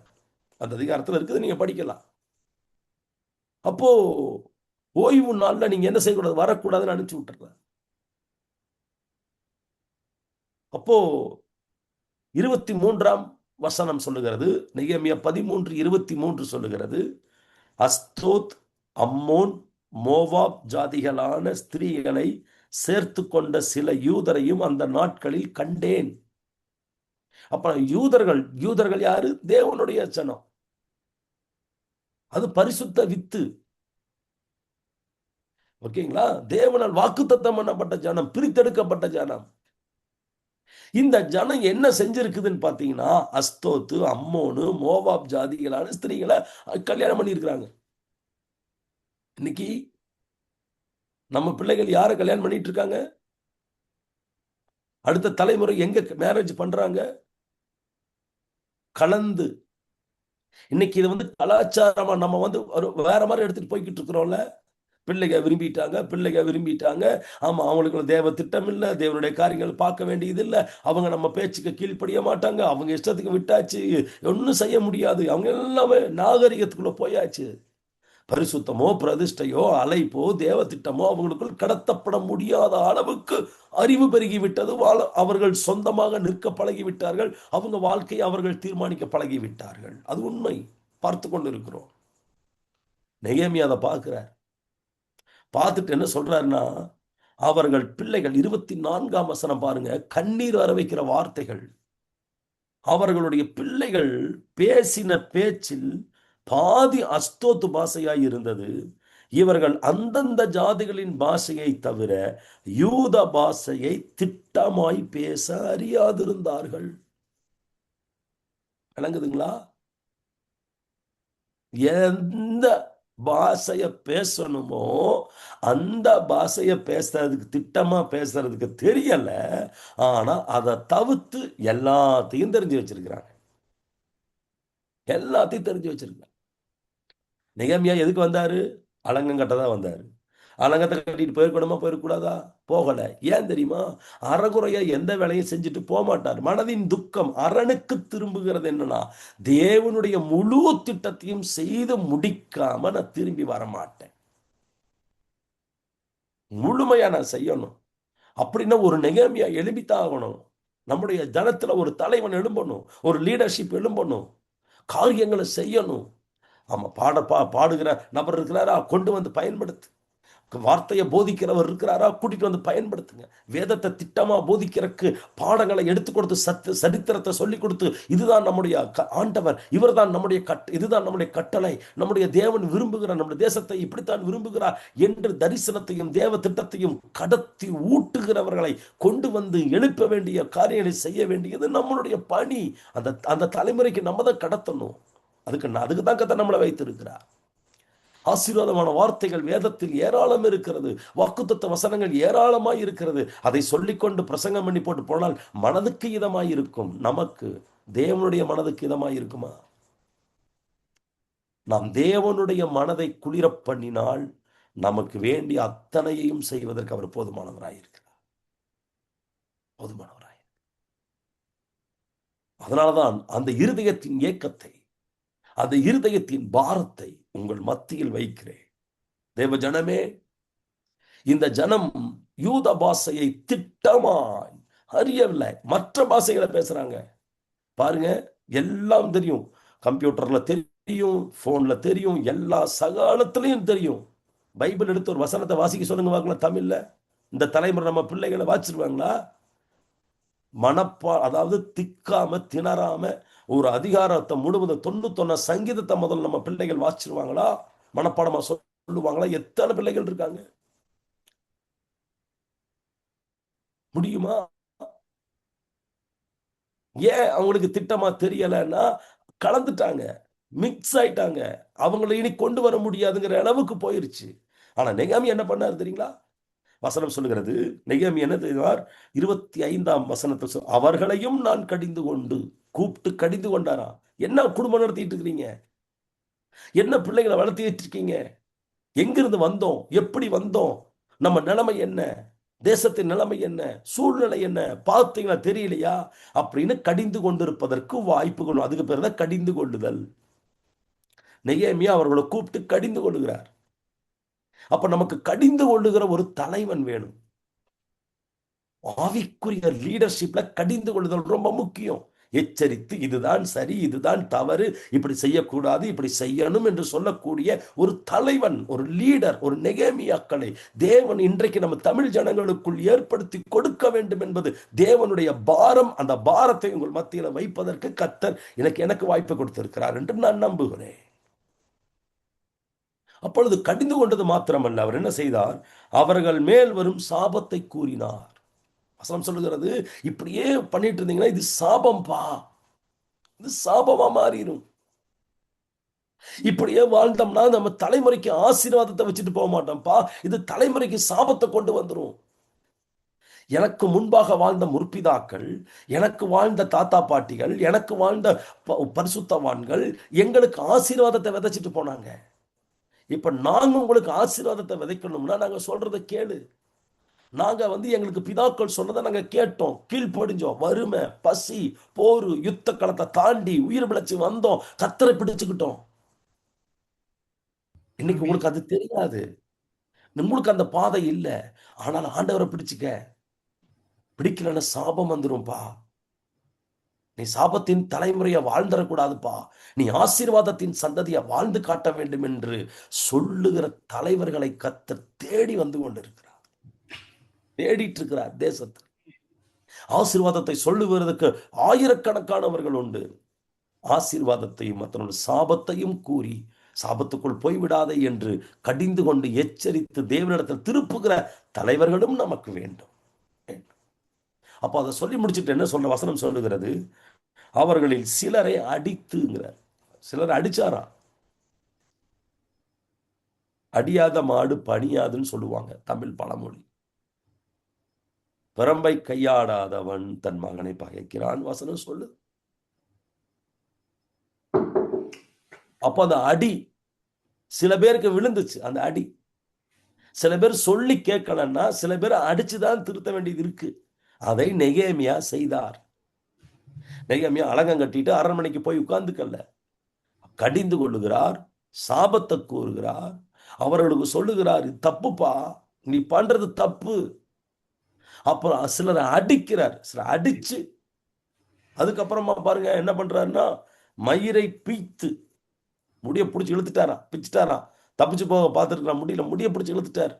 அந்த அதிகாரத்தில் இருக்குது, நீங்க படிக்கலாம். அப்போ ஓய்வு நாள்ல நீங்க என்ன செய்யக்கூடாது? வரக்கூடாதுன்னு அனுப்பிச்சு விட்டுறாரு. அப்போ 23ஆம் வசனம் சொல்லுகிறது, நெகேமியா 13:23 சொல்லுகிறது, அஸ்தோத், அம்மோன், மோவாப் ஜாதிகளான ஸ்திரீகளை சேர்த்து கொண்ட சில யூதரையும் அந்த நாட்களில் கண்டேன். அப்ப யூதர்கள் யாரு? தேவனுடைய ஜனம். அது பரிசுத்த வித்து. ஓகேங்களா? தேவனால் வாக்குத்தத்தம் பண்ணப்பட்ட ஜனம், பிரித்தெடுக்கப்பட்ட ஜனம். இந்த ஜனம் என்ன செஞ்சிருக்குதுன்னு பாத்தீங்கன்னா, அஸ்தோத்து, அம்மோனு, மோவாப் ஜாதிகளான ஸ்திரீகளை கல்யாணம் பண்ணி இருக்கிறாங்க. இன்னைக்கு நம்ம பிள்ளைகள் யாரை கல்யாணம் பண்ணிட்டு இருக்காங்க? அடுத்த தலைமுறை எங்க மேரேஜ் பண்றாங்க? கலந்து. இன்னைக்கு இது வந்து கலாச்சாரமா நம்ம வந்து வேற மாதிரி எடுத்துட்டு போய்கிட்டு இருக்கிறோம்ல. பிள்ளைங்க விரும்பிட்டாங்க. ஆமா, அவங்களுக்கு தேவ திட்டம் இல்லை, தேவனுடைய காரியங்கள் பார்க்க வேண்டியது இல்லை, அவங்க நம்ம பேச்சுக்கு கீழ்ப்படிய மாட்டாங்க, அவங்க இஷ்டத்துக்கு விட்டாச்சு, ஒன்றும் செய்ய முடியாது, அவங்க எல்லாமே நாகரிகத்துக்குள்ள போயாச்சு. பரிசுத்தமோ பிரதிஷ்டையோ அழைப்போ தேவ திட்டமோ அவங்களுக்குள் கடத்தப்பட முடியாத அளவுக்கு அறிவு பெருகிவிட்டது. அவர்கள் சொந்தமாக நிற்க பழகிவிட்டார்கள். அவங்க வாழ்க்கையை அவர்கள் தீர்மானிக்க பழகிவிட்டார்கள். அது உண்மை, பார்த்து கொண்டு இருக்கிறோம். நெகேமியா அதை பார்க்கிறார். பார்த்துட்டு என்ன சொல்றாருன்னா, அவர்கள் பிள்ளைகள் 24ஆம் வசனம் பாருங்க, கண்ணீர் வர வைக்கிற வார்த்தைகள். அவர்களுடைய பிள்ளைகள் பேசின பேச்சில் பாதி அஸ்தோத்து பாஷையாய் இருந்தது. இவர்கள் அந்தந்த ஜாதிகளின் பாஷையை தவிர யூத பாஷையை திட்டமாய் பேச அறியாதிருந்தார்கள். விளங்குதுங்களா? எந்த பாஷைய பேசணுமோ அந்த பாஷைய பேசுறதுக்கு, திட்டமா பேசுறதுக்கு தெரியல. ஆனா அதை தவிர்த்து எல்லாத்தையும் தெரிஞ்சு வச்சிருக்கிறாங்க. எல்லாத்தையும் தெரிஞ்சு வச்சிருக்காங்க. நெகேமியா எதுக்கு வந்தாரு? அலங்கம் கட்டதான் வந்தாரு. அலங்கத்தை கட்டிட்டு போயிருக்கணுமா? போயிருக்கூடாதா? போகல. ஏன் தெரியுமா? அறகுறையா எந்த வேலையும் செஞ்சுட்டு போக மாட்டார். மனதின் துக்கம் அரணுக்கு திரும்புகிறது. என்னன்னா, தேவனுடைய முழு திட்டத்தையும் செய்து முடிக்காம நான் திரும்பி வரமாட்டேன், முழுமையா நான் செய்யணும். அப்படின்னா ஒரு நெகேமியா எழுப்பித்தான் ஆகணும். நம்முடைய ஜனத்துல ஒரு தலைவன் எழும்பணும், ஒரு லீடர்ஷிப் எழும்பணும், காரியங்களை செய்யணும். ஆமா, பாடுகிற நபர் இருக்கிறாரா? கொண்டு வந்து பயன்படுத்து. வார்த்தையை போதிக்கிறவர் இருக்கிறாரா? கூட்டிட்டு வந்து பயன்படுத்துங்க. வேதத்தை திட்டமா போதிக்கிறக்கு பாடங்களை எடுத்து கொடுத்து, சரித்திரத்தை சொல்லி கொடுத்து, இதுதான் நம்முடைய ஆண்டவர், இவர் தான் நம்முடைய இதுதான் நம்முடைய கட்டளை, நம்முடைய தேவன் விரும்புகிறார், நம்முடைய தேசத்தை இப்படித்தான் விரும்புகிறார் என்று தரிசனத்தையும் தேவ திட்டத்தையும் கடத்தி ஊட்டுகிறவர்களை கொண்டு வந்து எழுப்ப வேண்டிய காரியங்களை செய்ய வேண்டியது நம்மளுடைய பணி. அந்த தலைமுறைக்கு நம்ம தான் கடத்தணும். அதுக்கு தான் கத்த நம்மளை வைத்திருக்கிறார். ஆசீர்வாதமான வார்த்தைகள் வேதத்தில் ஏராளம் இருக்கிறது. வாக்குத்தத்த வசனங்கள் ஏராளமாய் இருக்கிறது. அதை சொல்லிக்கொண்டு பிரசங்கம் பண்ணி போட்டு போனால் மனதுக்கு இதமாய் இருக்கும். நமக்கு தேவனுடைய மனதுக்கு இதமாய் இருக்குமா? நாம் தேவனுடைய மனதை குளிர பண்ணினால் நமக்கு வேண்டிய அத்தனையையும் செய்வதற்கு அவர் போதுமானவராயிருக்கிறார். போதுமானவராய். அதனாலதான் அந்த இருதயத்தின் ஏக்கத்தை, அந்த இருதயத்தின் பாரத்தை உங்கள் மத்தியில் வைக்கிறேன். தேவ ஜனமே, இந்த ஜனம் யூத பாஷையை திட்டமாய் அறியவில்லை. மற்ற பாஷைகளை பேசுறாங்க பாருங்க. எல்லாம் தெரியும், கம்ப்யூட்டர்ல தெரியும், போன்ல தெரியும், எல்லா சகாலத்திலையும் தெரியும். பைபிள் எடுத்து ஒரு வசனத்தை வாசிக்க சொல்லுங்க பார்க்கலாம் தமிழ்ல. இந்த தலைமுறை நம்ம பிள்ளைகளை வாசிச்சிருவாங்களா? அதாவது திக்காம திணறாம ஒரு அதிகாரத்தை முழுவதும் 91 சங்கீதத்தை முதல்ல நம்ம பிள்ளைகள் வாசிச்சிருவாங்களா? மனப்பாடமா சொல்லுவாங்களா? எத்தனை பிள்ளைகள் இருக்காங்க? முடியுமா? ஏன் அவங்களுக்கு திட்டமா தெரியலன்னா கலந்துட்டாங்க, மிக்ஸ் ஆயிட்டாங்க. அவங்களை இனி கொண்டு வர முடியாதுங்கிற அளவுக்கு போயிருச்சு. ஆனா நெகேமியா என்ன பண்ணாரு தெரியுங்களா? வசனம் சொல்லுகிறது, நெகேமியா என்ன செய்தார்? 25ஆம் வசனத்தை அவர்களையும் நான் கடிந்து கொண்டு, கூப்பிட்டு கடிந்து கொண்டாரா. என்ன குடும்பம் நடத்திட்டு இருக்கிறீங்க? என்ன பிள்ளைகளை வளர்த்திட்டு இருக்கீங்க? எங்கிருந்து வந்தோம்? எப்படி வந்தோம்? நம்ம நிலைமை என்ன? தேசத்தின் நிலைமை என்ன? சூழ்நிலை என்ன? பார்த்தீங்களா? தெரியலையா? அப்படின்னு கடிந்து கொண்டிருப்பதற்கு வாய்ப்புகள். அதுக்கு பேர் தான் கடிந்து கொள்ளுதல். நெகேமியா அவர்களை கூப்பிட்டு கடிந்து கொள்ளுகிறார். அப்ப நமக்கு கடிந்து கொள்ளுகிற ஒரு தலைவன் வேணும். ஆவிக்குரிய லீடர்ஷிப்ல கடிந்து கொள்ளுதல் ரொம்ப முக்கியம். எச்சரித்து இதுதான் சரி, இதுதான் தவறு, இப்படி செய்யக்கூடாது, இப்படி செய்யணும் என்று சொல்லக்கூடிய ஒரு தலைவன், ஒரு லீடர், ஒரு நெகேமியாக்களை தேவன் இன்றைக்கு நம்ம தமிழ் ஜனங்களுக்குள் ஏற்படுத்தி கொடுக்க வேண்டும் என்பது தேவனுடைய பாரம். அந்த பாரத்தை உங்கள் மத்தியில் வைப்பதற்கு கர்த்தர் எனக்கு வாய்ப்பு கொடுத்திருக்கிறார் என்று நான் நம்புகிறேன். அப்பொழுது கடிந்து கொண்டது மாத்திரமல்ல, அவர் என்ன செய்தார்? அவர்கள் மேல் வரும் சாபத்தை கூறினார். வசனம் சொல்லுகிறது, இப்படியே பண்ணிட்டு இருந்தீங்கன்னா இது சாபம்பா, இது சாபமா மாறிடும். இப்படியே வாழ்ந்தோம்னா நம்ம தலைமுறைக்கு ஆசீர்வாதத்தை வச்சுட்டு போக மாட்டோம்ப்பா, இது தலைமுறைக்கு சாபத்தை கொண்டு வந்துடும். எனக்கு முன்பாக வாழ்ந்த முற்பிதாக்கள், எனக்கு வாழ்ந்த தாத்தா பாட்டிகள், எனக்கு வாழ்ந்த பரிசுத்தவான்கள் எங்களுக்கு ஆசீர்வாதத்தை விதைச்சிட்டு போனாங்க. இப்ப நாங்க உங்களுக்கு ஆசீர்வாதத்தை விதைக்கணும்னா நாங்க சொல்றதை கேளு. நாங்க எங்களுக்கு பிதாக்கள் சொன்னதை நாங்க கேட்டோம், கீழ்ப்படிஞ்சோம். வறுமை, பசி, போரு, யுத்த களத்தை தாண்டி உயிர் பிழைச்சு வந்தோம், கத்தரை பிடிச்சுக்கிட்டோம். இன்னைக்கு உங்களுக்கு அது தெரியாது, உங்களுக்கு அந்த பாதை இல்லை. ஆனால் ஆண்டவரை பிடிச்சுக்க. பிடிக்கலன்னா சாபம் வந்துரும்பா. நீ சாபத்தின் தலைமுறையை வாழ்ந்துடக்கூடாதுப்பா, நீ ஆசீர்வாதத்தின் சந்ததியை வாழ்ந்து காட்ட வேண்டும் என்று சொல்லுகிற தலைவர்களை கர்த்தர் தேடி வந்து கொண்டிருக்கிறார், தேடிட்டு இருக்கிறார். தேசத்தில் ஆசீர்வாதத்தை சொல்லுவதற்கு ஆயிரக்கணக்கானவர்கள் உண்டு. ஆசீர்வாதத்தையும் மற்றவர்கள் சாபத்தையும் கூறி சாபத்துக்குள் போய்விடாதே என்று கடிந்து கொண்டு எச்சரித்து தேவனிடத்தில் திருப்புகிற தலைவர்களும் நமக்கு வேண்டும். அப்ப அதை சொல்லி முடிச்சுட்டு என்ன சொல்ற வசனம் சொல்லுகிறது? அவர்களில் சிலரை அடித்துங்கிறார். சிலரை அடிச்சாரா? அடியாத மாடு பணியாதுன்னு சொல்லுவாங்க தமிழ் பழமொழி. பிரம்பை கையாடாதவன் தன் மகனை பகைக்கிறான் வசனம் சொல்லு. அப்ப அந்த அடி சில பேருக்கு விழுந்துச்சு. அந்த அடி சில பேர் சொல்லி கேட்கலன்னா சில பேர் அடிச்சுதான் திருத்த வேண்டியது இருக்கு. அதை நெகேமியா செய்தார். நெகேமியா அலங்கம் கட்டிட்டு அரண்மனைக்கு போய் உட்கார்ந்துக்கல்ல, கடிந்து கொள்ளுகிறார், சாபத்தை கூறுகிறார், அவர்களுக்கு சொல்லுகிறார், தப்புப்பா, நீ பண்றது தப்பு. அப்புறம் சிலரை அடிக்கிறார். சிலர் அடிச்சு அதுக்கப்புறமா பாருங்க என்ன பண்றாருன்னா, மயிரை பீத்து முடிய பிடிச்சி இழுத்துட்டாரா, பிச்சுட்டாரா. தப்பிச்சு போக பார்த்துருக்கலாம், முடியல, முடிய பிடிச்சி இழுத்துட்டார்.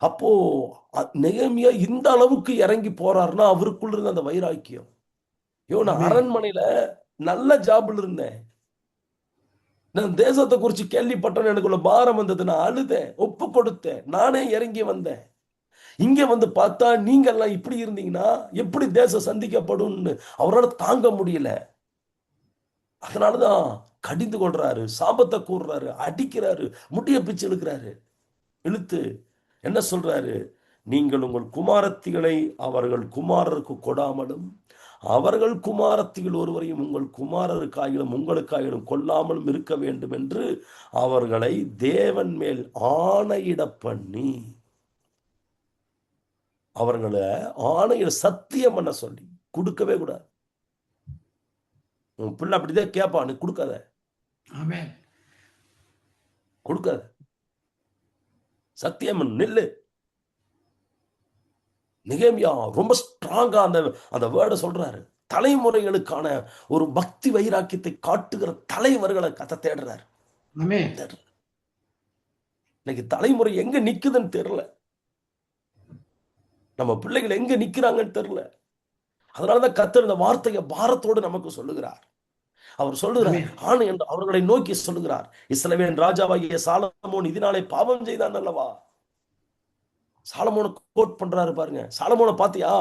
அப்போ நெகேமியா இந்த அளவுக்கு இறங்கி போறாருன்னா அவருக்குள்ள இருந்த அந்த வைராக்கியம். நான் அரண்மனையில நல்ல ஜாப்ல இருந்தேன், நான் தேசத்தை குறிச்சு கேள்விப்பட்டேன், எனக்குள்ள பாரம் வந்தது, நான் அழுதேன், ஒப்பு கொடுத்தேன், நானே இறங்கி வந்தேன். இங்க பார்த்தா நீங்க எல்லாம் இப்படி இருந்தீங்கன்னா எப்படி தேசம் சந்திக்கப்படும் அவரால் தாங்க முடியல. அதனாலதான் கடிந்து கொள்றாரு, சாபத்தை கூறுறாரு, அடிக்கிறாரு, முடிய பிச்சு இழுக்கிறாரு. இழுத்து என்ன சொல்றாரு? நீங்கள் உங்கள் குமாரத்திகளை அவர்கள் குமாரருக்கு கொடாமலும் அவர்கள் குமாரத்திகள் ஒருவரையும் உங்கள் குமாரருக்காயிலும் உங்களுக்காயிலும் கொல்லாமலும் இருக்க வேண்டும் என்று அவர்களை தேவன் மேல் ஆணையிட பண்ணி, அவர்களை ஆணையிட சத்தியம் பண்ண சொல்லி. கொடுக்கவே கூடாது. உன் பிள்ளை அப்படிதான் கேட்பான், நீ கொடுக்காத, ஆமென். கொடுக்காத, சத்தியம் நில்லு. நெகேமியா ரொம்ப ஸ்ட்ராங்கா அந்த அந்த வேர்டை சொல்றாரு. தலைமுறைகளுக்கான ஒரு பக்தி வைராக்கியத்தை காட்டுகிற தலைவர்களை கதை தேடுறாரு. ஆமென். இன்னைக்கு தலைமுறை எங்க நிக்குதுன்னு தெரியல. நம்ம பிள்ளைகள் எங்க நிக்கிறாங்கன்னு தெரியல. அதனாலதான் கர்த்தர் இந்த வார்த்தையை பாரத்தோடு நமக்கு சொல்லுகிறார். அவர் சொல்லுகிறார், ஆண் என்று அவர்களை நோக்கி சொல்லுகிறார், இஸ்ரவேலின் ராஜாவாகிய சாலமோன் இதனாலே பாவம் செய்தான் அல்லவா. சாலமோனை கோட் பண்றாரு பாருங்க. சாலமோனை பாத்தியா?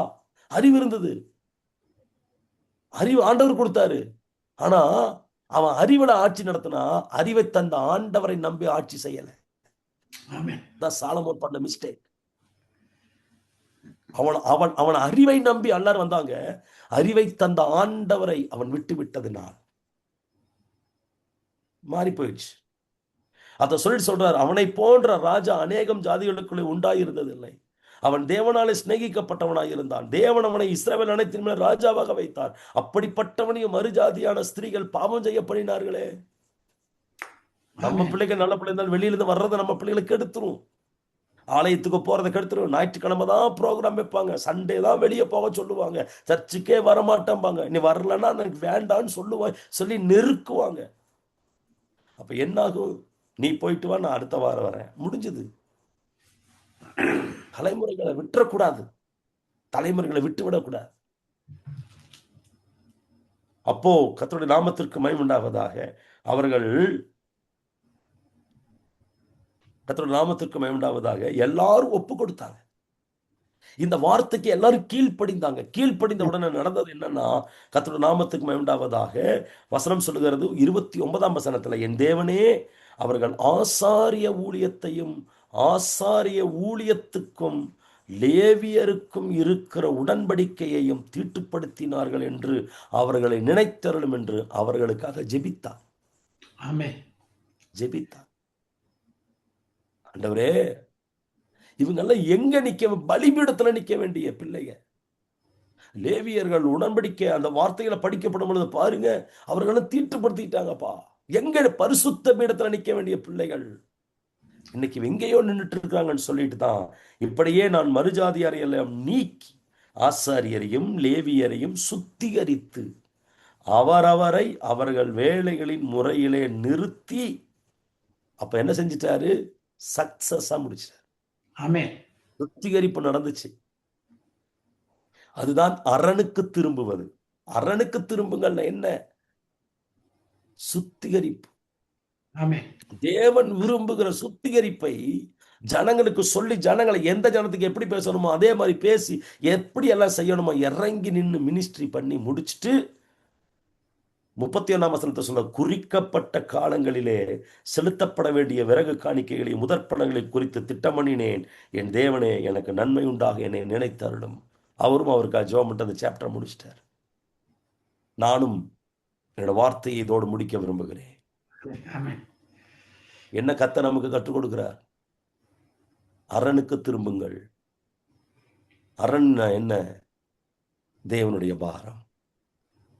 அறிவு இருந்தது, அறிவு ஆண்டவர் கொடுத்தாரு. ஆனா அவன் அறிவுல ஆட்சி நடத்தினா, அறிவை தந்த ஆண்டவரை நம்பி ஆட்சி செய்யல. சாலமோன் பண்ண மிஸ்டேக். அவன் அறிவை நம்பி எல்லாரும் வந்தாங்க, அறிவை தந்த ஆண்டவரை அவன் விட்டு விட்டதுனால் மாறி போயிடுச்சு. அத சொல்றார், அவனை போன்ற ராஜா அநேகம் ஜாதிகளுக்குள்ளே உண்டாயிருந்ததில்லை. அவன் தேவனாலே சிநேகிக்கப்பட்டவனாய் இருந்தான். தேவன் அவனை இஸ்ரவேல் அனைத்தின் மேல் ராஜாவாக வைத்தார். அப்படிப்பட்டவனையும் மறுஜாதியான ஸ்திரீகள் பாவம் செய்ய பண்ணினார்களே. நம்ம பிள்ளைகள் நல்ல பிள்ளை இருந்தாலும் வெளியிலிருந்து வர்றதை நம்ம பிள்ளைகளுக்கு கெடுத்துரும். ஆலயத்துக்கு போறதை கெடுத்துரும். ஞாயிற்றுக்கிழமை தான் ப்ரோக்ராம் வைப்பாங்க, சண்டே தான் வெளியே போக சொல்லுவாங்க, சர்ச்சுக்கே வரமாட்டேன்பாங்க. நீ வரலன்னா எனக்கு வேண்டான்னு சொல்லி நெருக்குவாங்க. அப்ப என்னாகும்? நீ போயிட்டு வா, நான் அடுத்த வாரம் வரேன், முடிஞ்சது. தலைமுறைகளை விட்டுறக்கூடாது, தலைமுறைகளை விட்டுவிடக்கூடாது. அப்போ கர்த்தருடைய நாமத்திற்கு மகிமை உண்டாவதாக. அவர்கள் கர்த்தருடைய நாமத்திற்கு மகிமை உண்டாவதாக எல்லாரும் ஒப்பு கொடுத்தாங்க. இந்த வார்த்தைக்கு எல்லாரும் கீழ்ப்படிந்தாங்க. கீழ்ப்படிந்த உடனே நடந்தது என்னன்னா, கர்த்தருடைய நாமத்துக்கு மகிமை உண்டாவதாக வசனம் சொல்லுகிறது 29ஆம் வசனத்துல, என் தேவனே அவர்கள் ஆசாரிய ஊழியத்தையும் ஆசாரிய ஊழியத்துக்கும் லேவியருக்கும் இருக்கிற உடன்படிக்கையையும் தீட்டுப்படுத்தினார்கள் என்று அவர்களை நினைத்தருளும் என்று அவர்களுக்காக ஜெபித்தார். ஜெபித்தார். ஆண்டவரே, இவங்கெல்லாம் எங்க நிக்க, பலிபீடத்துல நிக்க வேண்டிய பிள்ளைங்க. லேவியர்கள் உடன்படிக்கை அந்த வார்த்தைகளை படிக்கப்படும் பொழுது பாருங்க, அவர்களும் தீட்டுப்படுத்திட்டாங்கப்பா. எங்க பரிசுத்த பீடத்துல நிக்க வேண்டிய பிள்ளைகள் இன்னைக்கு எங்கேயோ நின்றுட்டு இருக்காங்கன்னு சொல்லிட்டு தான், இப்படியே நான் மறுஜாதியாரையெல்லாம் நீக்கி ஆசாரியரையும் லேவியரையும் சுத்திகரித்து அவரவரை அவர்கள் வேலைகளின் முறையிலே நிறுத்தி, அப்ப என்ன செஞ்சிட்டாரு? சக்சஸா முடிச்சார். சுத்திகரிப்பு நடந்துச்சு. அதுதான் அரணுக்கு திரும்புவது. அரணுக்கு திரும்புங்கள் என்ன? சுத்திகரிப்பு. தேவன் விரும்புகிற சுத்திகரிப்பை ஜனங்களுக்கு சொல்லி, ஜனங்களை எந்த ஜனத்துக்கு எப்படி பேசணுமோ அதே மாதிரி பேசி, எப்படி எல்லாம் செய்யணுமோ இறங்கி நின்று மினிஸ்ட்ரி பண்ணி முடிச்சுட்டு 31ஆம் வசனத்தை சொல்ல, குறிக்கப்பட்ட காலங்களிலே செலுத்தப்பட வேண்டிய விறகு காணிக்கைகளை முதற்பணங்களை குறித்து திட்டமணினேன். என் தேவனே, எனக்கு நன்மை உண்டாக என்னை நினைத்தருளும். அவரும் அவருக்காக ஜெபம் பண்ணிட்டு அந்த சாப்டர் முடிச்சிட்டார். நானும் என்னோட வார்த்தையை இதோடு முடிக்க விரும்புகிறேன். என்ன கர்த்தர் நமக்கு கற்றுக் கொடுக்கிறார்? அரணுக்கு திரும்புங்கள். அரண் என்ன? தேவனுடைய பாரம்.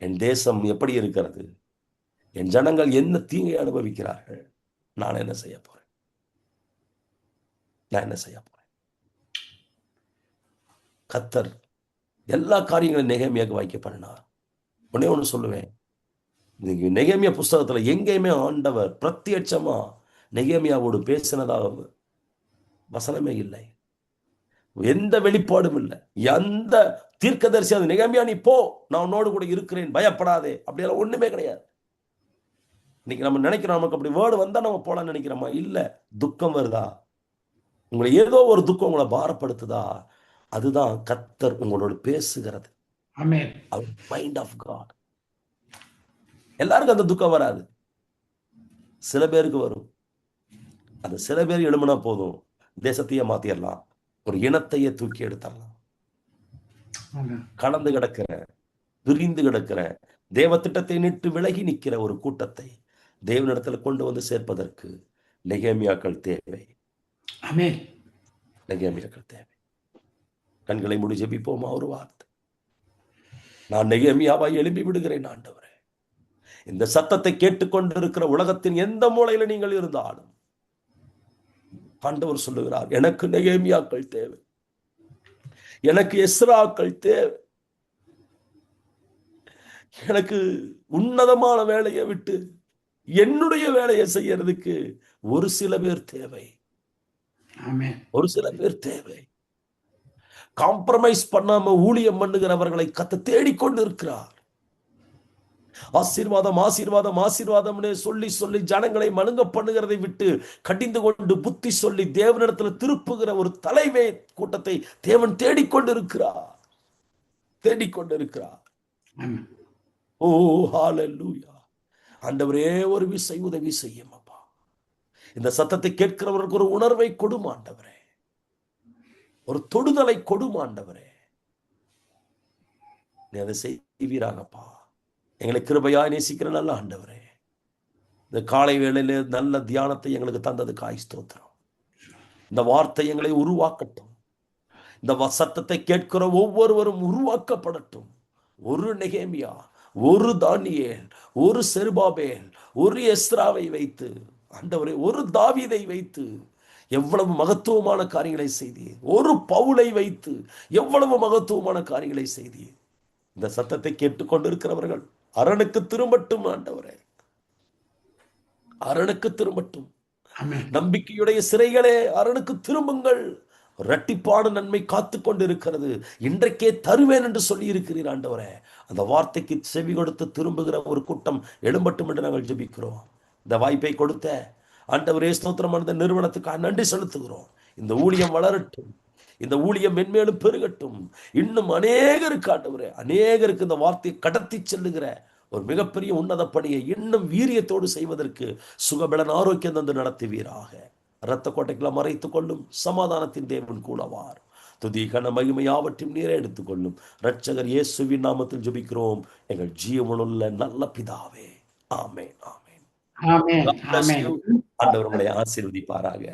என் தேசம் எப்படி இருக்கிறது? என் ஜனங்கள் என்ன தீங்கை அனுபவிக்கிறார்கள்? நான் என்ன செய்ய போறேன்? நான் என்ன செய்ய போறேன்? கர்த்தர் எல்லா காரியங்களும் நெகேமியாவுக்கு வாய்க்க பண்ணினார். ஒன்னே ஒன்று சொல்லுவேன், நெகேமியா புஸ்தகத்துல எங்கேயுமே ஆண்டவர் பிரத்யட்சமா நெகேமியாவோடு பேசினதாக வசனமே இல்லை. எந்த வெளிப்பாடும் இல்லை. எந்த தீர்க்கதரிசி அது நெகேமியா நீ போ, நான் உன்னோடு கூட இருக்கிறேன், பயப்படாதே, அப்படியெல்லாம் ஒண்ணுமே கிடையாது. இன்னைக்கு நம்ம நினைக்கிறோம், நமக்கு அப்படி வேர்டு வந்தா நம்ம போலான்னு நினைக்கிறோமா? இல்ல. துக்கம் வருதா, உங்களை ஏதோ ஒரு துக்கம் உங்களை பாரப்படுத்துதா, அதுதான் கர்த்தர் உங்களோடு பேசுகிறது. Mind of God. எல்லாருக்கும் அந்த துக்கம் வராது, சில பேருக்கு வரும். அந்த சில பேர் எழும்பினா போதும், தேசத்தையே மாத்திரலாம், ஒரு இனத்தையே தூக்கி எடுத்துடலாம். கலந்து கிடக்கிற, பிரிந்து கிடக்கிற, தேவ திட்டத்தை நிட்டு விலகி நிற்கிற ஒரு கூட்டத்தை தேவனிடத்தில் கொண்டு வந்து சேர்ப்பதற்கு நெகேமியாக்கள் தேவை. ஆமென். நெகேமியாக்கள் தேவை. கண்களை மூடி ஜெபிப்போமா? ஒரு வார்த்தை. நான் நெகேமியாவாய் எழுப்பி விடுகிறேன் ஆண்டவரே. இந்த சத்தத்தை கேட்டுக்கொண்டிருக்கிற உலகத்தின் எந்த மூலையில நீங்கள் இருந்தாலும் ஆண்டவர் சொல்லுகிறார், எனக்கு நெகேமியாக்கள் தேவை, எனக்கு எஸ்ராக்கள் தேவை, எனக்கு உன்னதமான வேலையை விட்டு என்னுடைய வேலையை செய்யறதுக்கு ஒரு சில பேர் தேவை. ஆமென். ஒரு சில பேர் தேவை. காம்ப்ரமைஸ் பண்ணாம ஊழியம் பண்ணுகிறவர்களை கத்த தேடிக்கொண்டு இருக்கிறார். ஆசீர்வாதம் ஆசீர்வாதம் ஆசீர்வாதம்னு சொல்லி சொல்லி ஜனங்களை மழுங்க பண்ணுகிறதை விட்டு கடிந்து கொண்டு புத்தி சொல்லி தேவனிடத்தில் திருப்புகிற ஒரு தலைமை கூட்டத்தை தேவன் தேடிக்கொண்டு இருக்கிறார், தேடிக்கொண்டு இருக்கிறார். ஆமென். ஓ ஹalleluya. ஆண்டவரே, ஒரு விசை உதவி செய்யும் அப்பா. இந்த சத்தத்தை கேட்கிறவர்களுக்கு ஒரு உணர்வை கொடும் ஆண்டவரே, ஒரு தொடுதலை கொடும் ஆண்டவரே. நீ அதை செய்வீராகப்பா. எங்களை கிருபையாய் நேசிக்கிற நல்ல ஆண்டவரே, இந்த காலை வேளையில நல்ல தியானத்தை எங்களுக்கு தந்ததுக்காய் ஸ்தோத்திரம். இந்த வார்த்தை எங்களை உருவாக்கட்டும். இந்த சத்தத்தை கேட்கிற ஒவ்வொருவரும் உருவாக்கப்படட்டும். ஒரு நெகேமியா, ஒரு தானியேல், ஒரு செருபாபேல், ஒரு எஸ்ராவை வைத்து ஆண்டவரே, ஒரு தாவீதை வைத்து எவ்வளவு மகத்துவமான காரியங்களை செய்தீர். ஒரு பவுலை வைத்து எவ்வளவு மகத்துவமான காரியங்களை செய்தீர். இந்த சத்தத்தை கேட்டுக்கொண்டிருக்கிறவர்கள் அரணுக்கு திரும்பட்டும் ஆண்டவரே, அரணுக்கு திரும்பட்டும். ஆமென். நம்பிக்கையுடைய சிறைகளே அரணுக்கு திரும்புங்கள். இரட்டிப்பான நன்மை காத்து கொண்டு இருக்கிறது, இன்றைக்கே தருவேன் என்று சொல்லி இருக்கிறீர் ஆண்டவரே. அந்த வார்த்தைக்கு செவி கொடுத்து திரும்புகிற ஒரு கூட்டம் எழும்பட்டும் என்று நாங்கள் ஜெபிக்கிறோம். இந்த வாய்ப்பை கொடுத்த ஆண்டவரே ஸ்தோத்திரம். அந்த நிறுவனத்துக்காக நன்றி செலுத்துகிறோம். இந்த ஊழியம் வளரட்டும், இந்த ஊழியம் மென்மேலும் பெருகட்டும். இன்னும் அநேகருக்கு ஆண்டவரே, அநேகருக்கு இந்த வார்த்தையை கடத்தி செல்லுகிற ஒரு மிகப்பெரிய உன்னத பணியை இன்னும் வீரியத்தோடு செய்வதற்கு சுகபலன் ஆரோக்கியம் தந்து நடத்துவீராக. இரத்த கோட்டைகளை மறைத்துக் கொள்ளும். சமாதானத்தின் தேவன் கூடவார். துதி கன மகிமை யாவற்றையும் நீரே எடுத்துக்கொள்ளும். இரட்சகர் இயேசுவின் நாமத்தில் ஜெபிக்கிறோம் எங்கள் ஜீவனுள்ள நல்ல பிதாவே. ஆமென், ஆமென். ஆமென். God bless amen. you. ஆண்டவர் உங்களை ஆசீர்வதிப்பாராக.